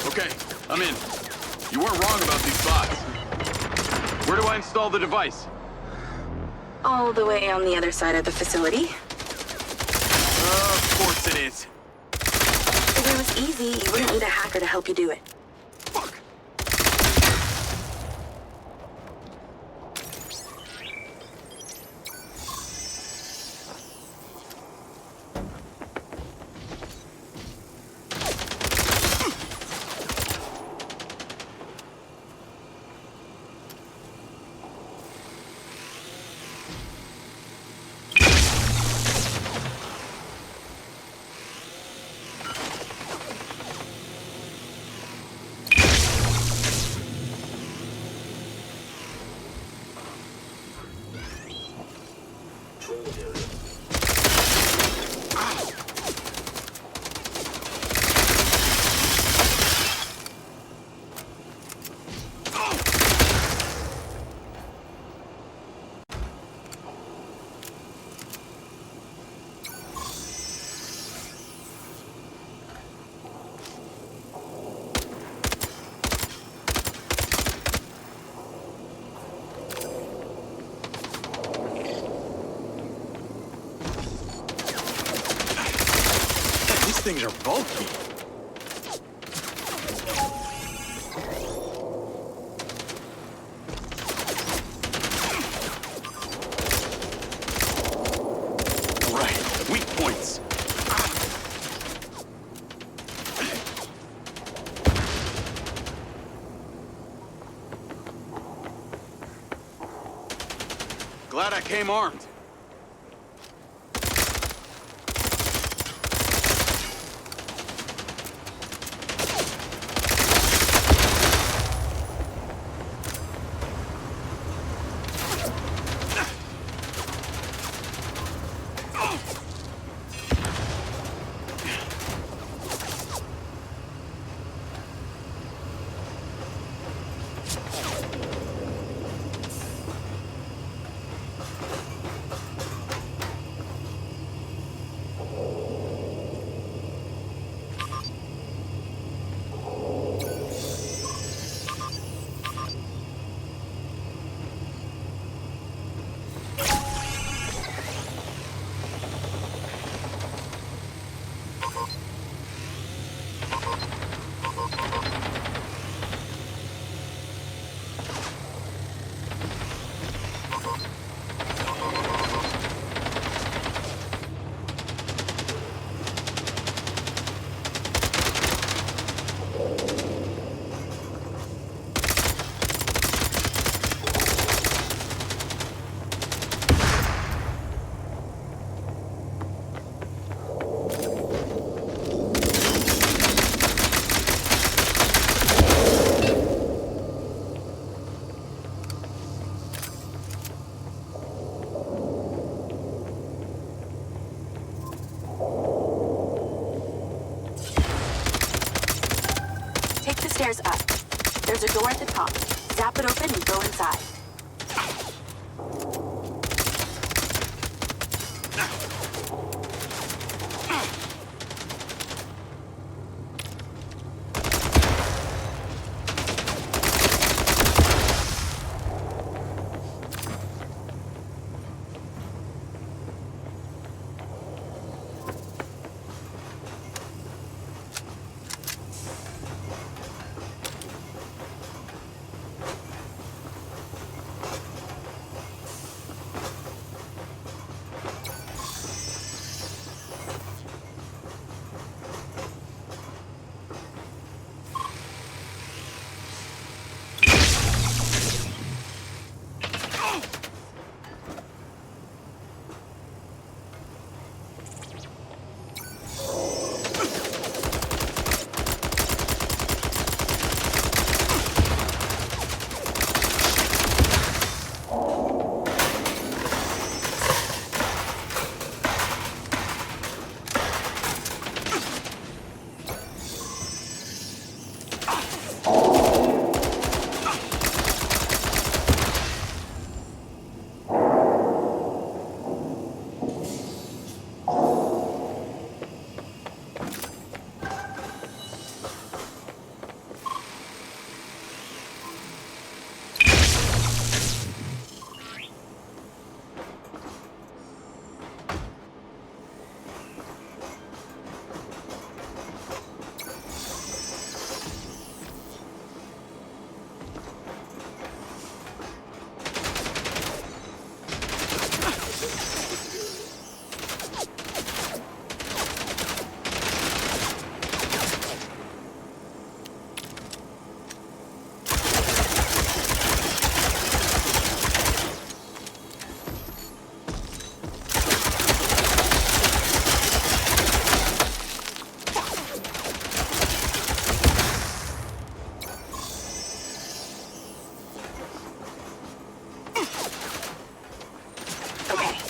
Okay, I'm in. You weren't wrong about these bots. Where do I install the device? All the way on the other side of the facility. Of course it is. If it was easy, you wouldn't need a hacker to help you do it. Fuck. These things are bulky. Right, weak points. Glad I came armed. stairs up. There's a door at the top. Zap it open and go inside.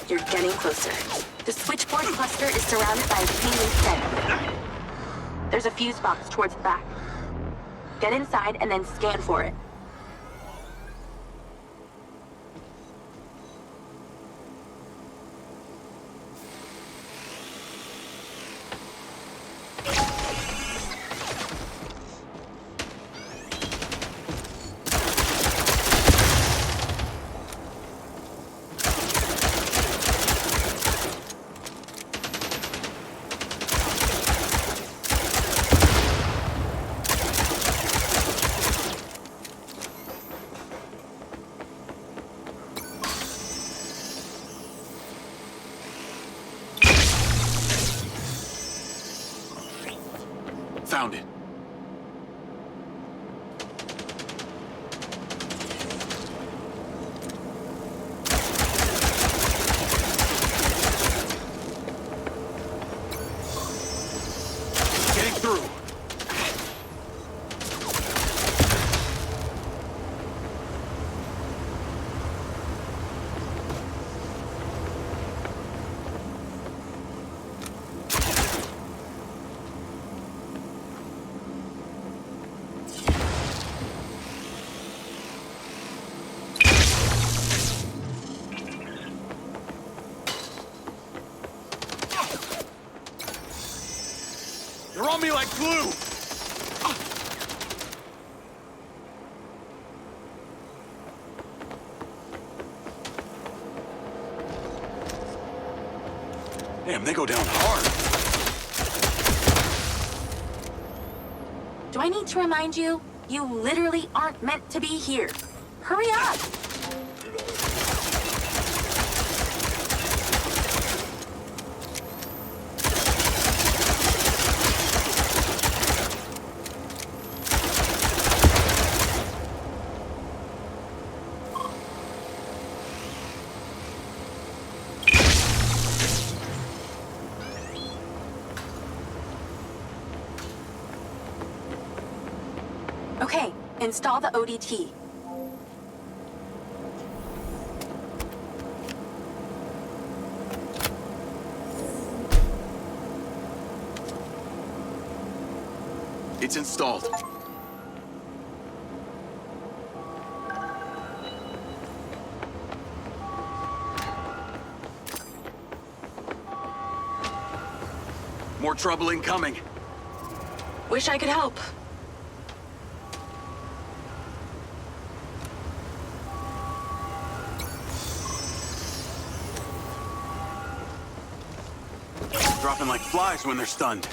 You're getting closer. The switchboard cluster is surrounded by a chain link fence. There's a fuse box towards the back. Get inside and then scan for it. Found it. Getting through. They're on me like glue! Damn, they go down hard. Do I need to remind you? You literally aren't meant to be here. Hurry up! Okay, install the ODT. It's installed. Trouble incoming. Wish I could help. Dropping like flies when they're stunned.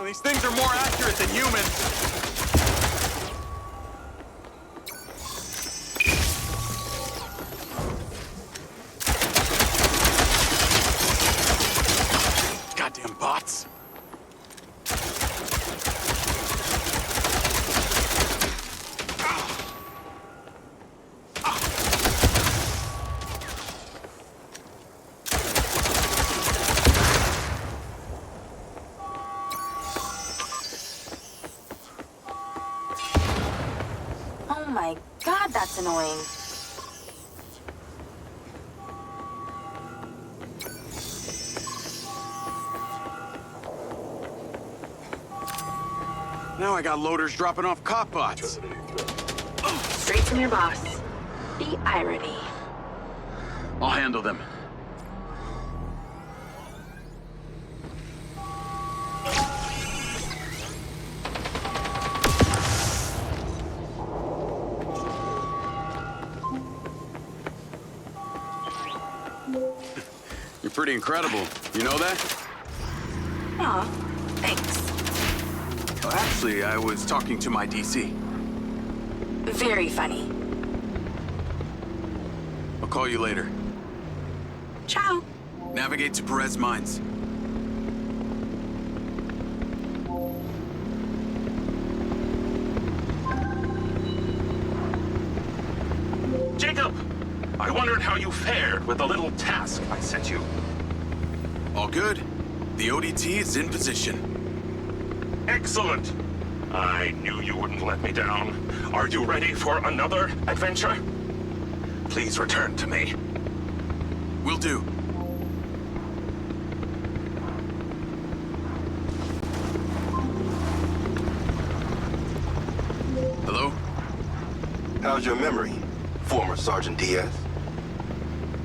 These things are more accurate than humans. Goddamn bots. Oh my god, that's annoying. Now I got loaders dropping off cop bots. Straight from your boss. The irony. I'll handle them. You're pretty incredible. You know that? Aw, thanks. Well, actually, I was talking to my DC. Very funny. I'll call you later. Ciao. Navigate to Perez Mines. Jacob! I wondered how you fared with the little task I sent you. All good. The ODT is in position. Excellent! I knew you wouldn't let me down. Are you ready for another adventure? Please return to me. Will do. Hello? How's your memory, former Sergeant Diaz?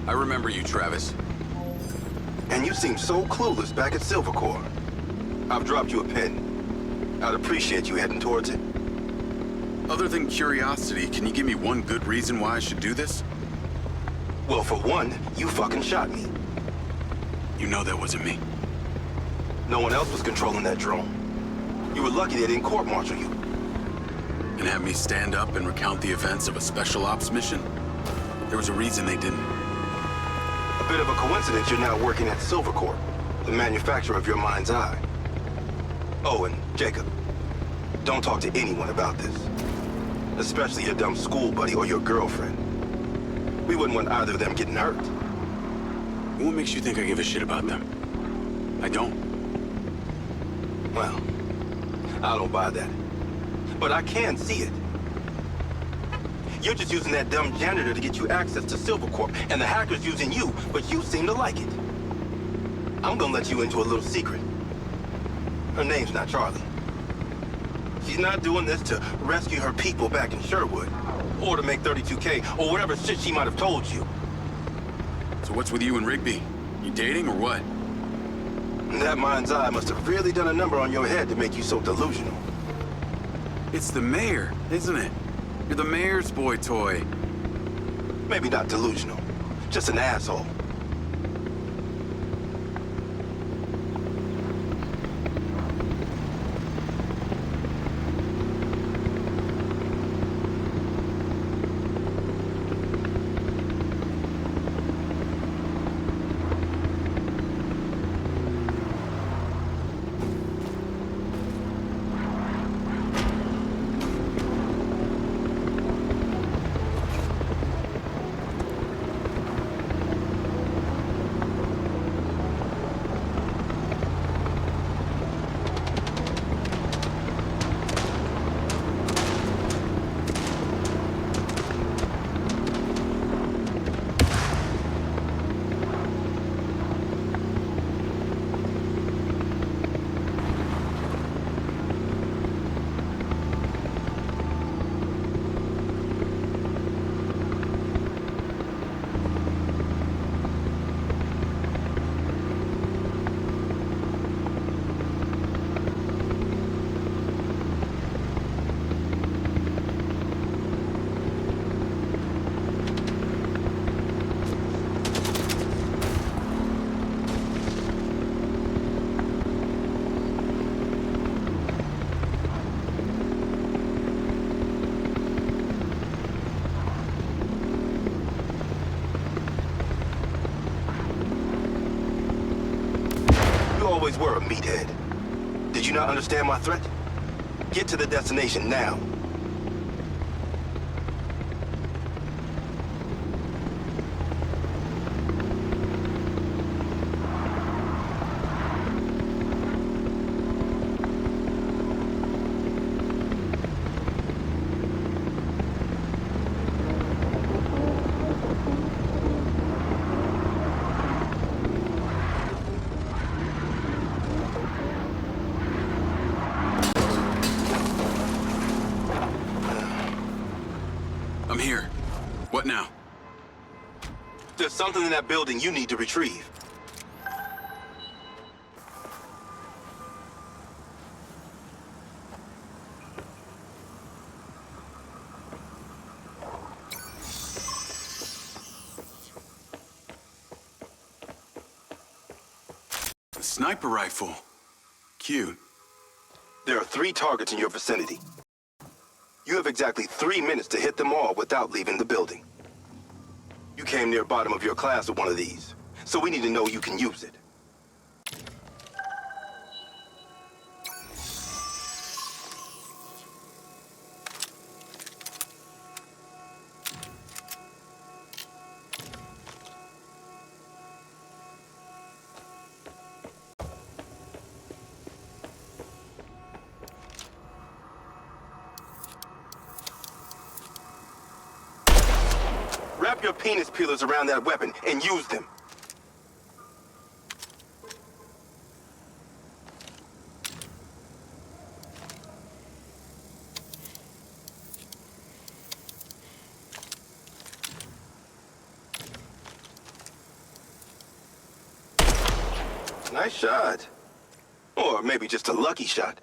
I remember you, Travis. And you seem so clueless back at Silver Corps. I've dropped you a pin. I'd appreciate you heading towards it. Other than curiosity, can you give me one good reason why I should do this? Well, for one, you fucking shot me. You know that wasn't me. No one else was controlling that drone. You were lucky they didn't court-martial you. And have me stand up and recount the events of a special ops mission? There was a reason they didn't. A bit of a coincidence you're now working at Silver Corp, the manufacturer of your mind's eye. Oh, and Jacob, don't talk to anyone about this. Especially your dumb school buddy or your girlfriend. We wouldn't want either of them getting hurt. What makes you think I give a shit about them? I don't. Well, I don't buy that. But I can see it. You're just using that dumb janitor to get you access to Silver Corp, and the hacker's using you, but you seem to like it. I'm gonna let you into a little secret. Her name's not Charlie. She's not doing this to rescue her people back in Sherwood, or to make 32K, or whatever shit she might have told you. So what's with you and Rigby? You dating or what? That mind's eye must have really done a number on your head to make you so delusional. It's the mayor, isn't it? You're the mayor's boy toy. Maybe not delusional, just an asshole. always were a meathead. Did you not understand my threat? Get to the destination now. I'm here. What now? There's something in that building you need to retrieve. A sniper rifle. Cute. There are 3 targets in your vicinity. You have exactly 3 minutes to hit them all without leaving the building. You came near bottom of your class with one of these, so we need to know you can use it. Wrap your penis peelers around that weapon and use them. Nice shot. Or maybe just a lucky shot.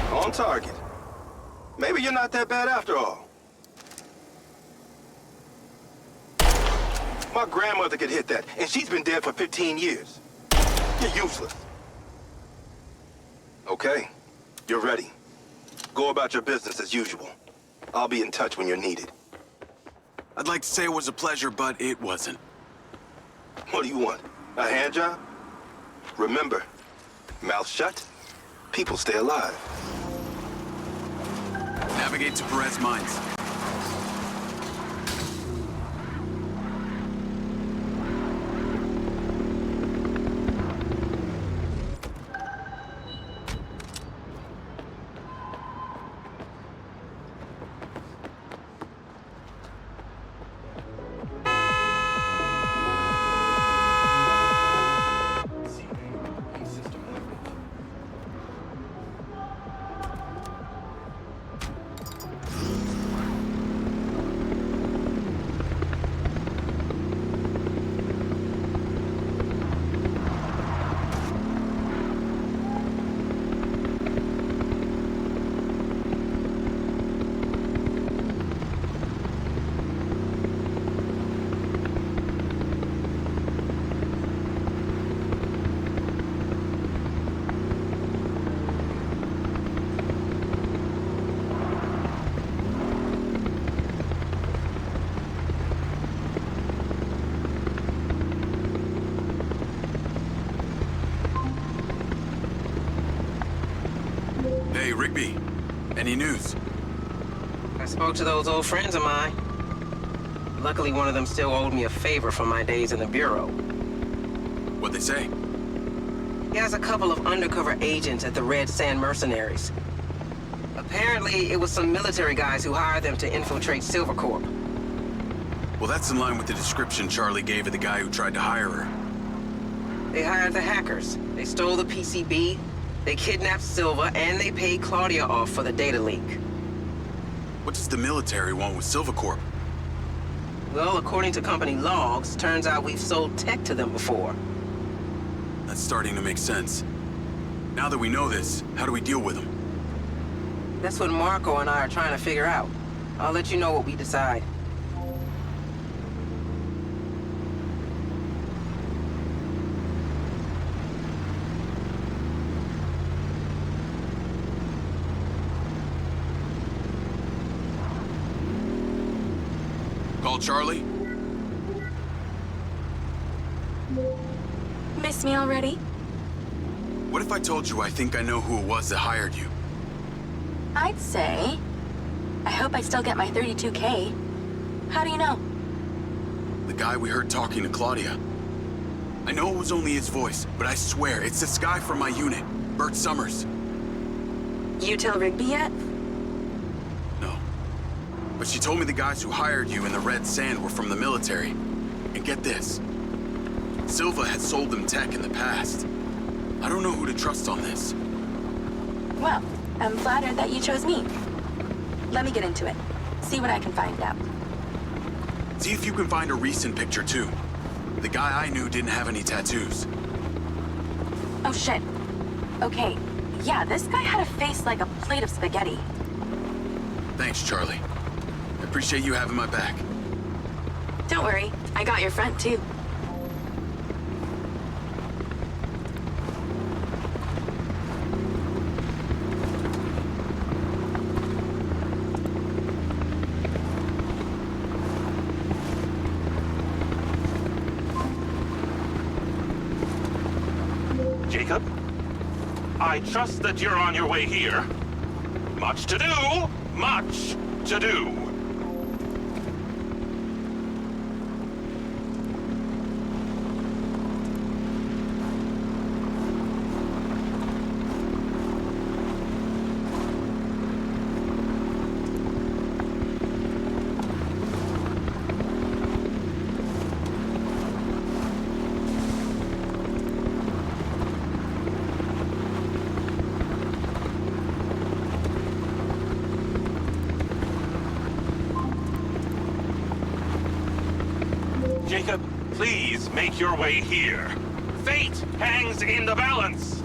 On target. Maybe you're not that bad after all. My grandmother could hit that, and she's been dead for 15 years. You're useless. Okay, you're ready. Go about your business as usual. I'll be in touch when you're needed. I'd like to say it was a pleasure, but it wasn't. What do you want? A hand job? Remember, mouth shut, people stay alive. Navigate to Perez Mines. Hey, Rigby. Any news? I spoke to those old friends of mine. Luckily, one of them still owed me a favor from my days in the Bureau. What'd they say? He has a couple of undercover agents at the Red Sand Mercenaries. Apparently, it was some military guys who hired them to infiltrate Silvercorp. Well, that's in line with the description Charlie gave of the guy who tried to hire her. They hired the hackers. They stole the PCB, they kidnapped Silva, and they paid Claudia off for the data leak. What does the military want with Silvercorp? Well, according to company logs, turns out we've sold tech to them before. That's starting to make sense. Now that we know this, how do we deal with them? That's what Marco and I are trying to figure out. I'll let you know what we decide. call Charlie? Miss me already? What if I told you I think I know who it was that hired you? I'd say... I hope I still get my 32K. How do you know? The guy we heard talking to Claudia. I know it was only his voice, but I swear it's this guy from my unit, Bert Summers. You tell Rigby yet? No. But she told me the guys who hired you in the Red Sand were from the military. And get this. Silva had sold them tech in the past. I don't know who to trust on this. Well, I'm flattered that you chose me. Let me get into it. See what I can find out. See if you can find a recent picture, too. The guy I knew didn't have any tattoos. Oh, shit. Okay. Yeah, this guy had a face like a plate of spaghetti. Thanks, Charlie. I appreciate you having my back. Don't worry. I got your front, too. Jacob, I trust that you're on your way here. Much to do, much to do. Jacob, please make your way here. Fate hangs in the balance.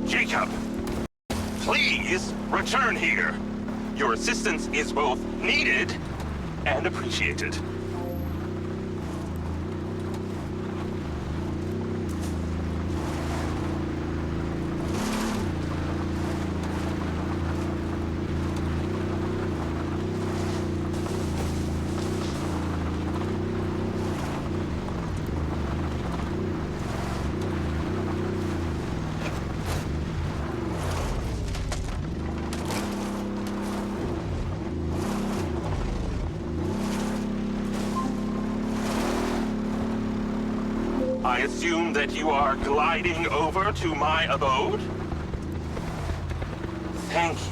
Jacob, please return here. Your assistance is both needed and appreciated. I assume that you are gliding over to my abode? Thank you.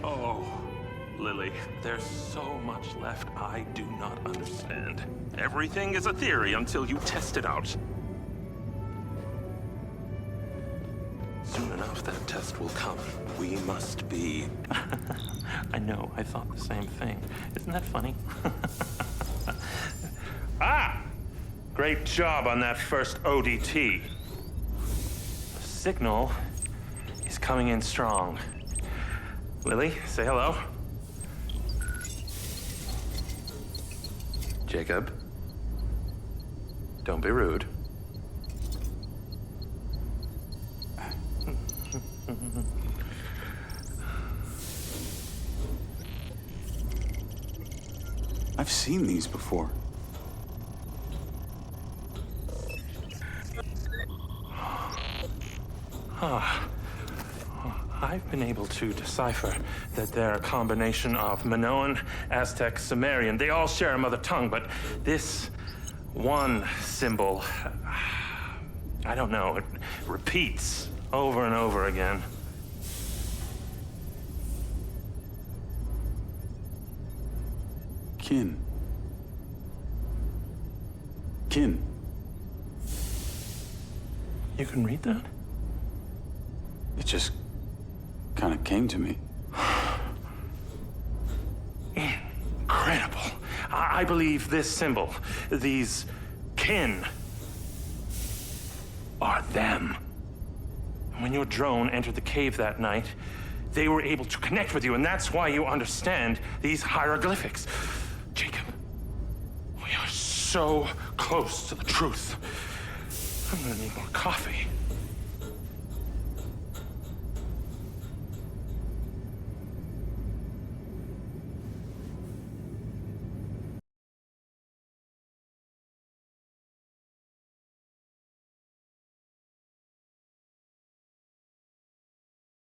Oh, Lily, there's so much left I do not understand. Everything is a theory until you test it out. Soon enough, that test will come. We must be... I know, I thought the same thing. Isn't that funny? Ah! Great job on that first ODT. The signal is coming in strong. Lily, say hello. Jacob, don't be rude. I've seen these before. I've been able to decipher that they're a combination of Minoan, Aztec, Sumerian. They all share a mother tongue, but this one symbol, I don't know, it repeats over and over again. Kin. Kin. You can read that? It just kind of came to me. Incredible. I believe this symbol, these kin, are them. When your drone entered the cave that night, they were able to connect with you, and that's why you understand these hieroglyphics. Jacob, we are so close to the truth. I'm gonna need more coffee.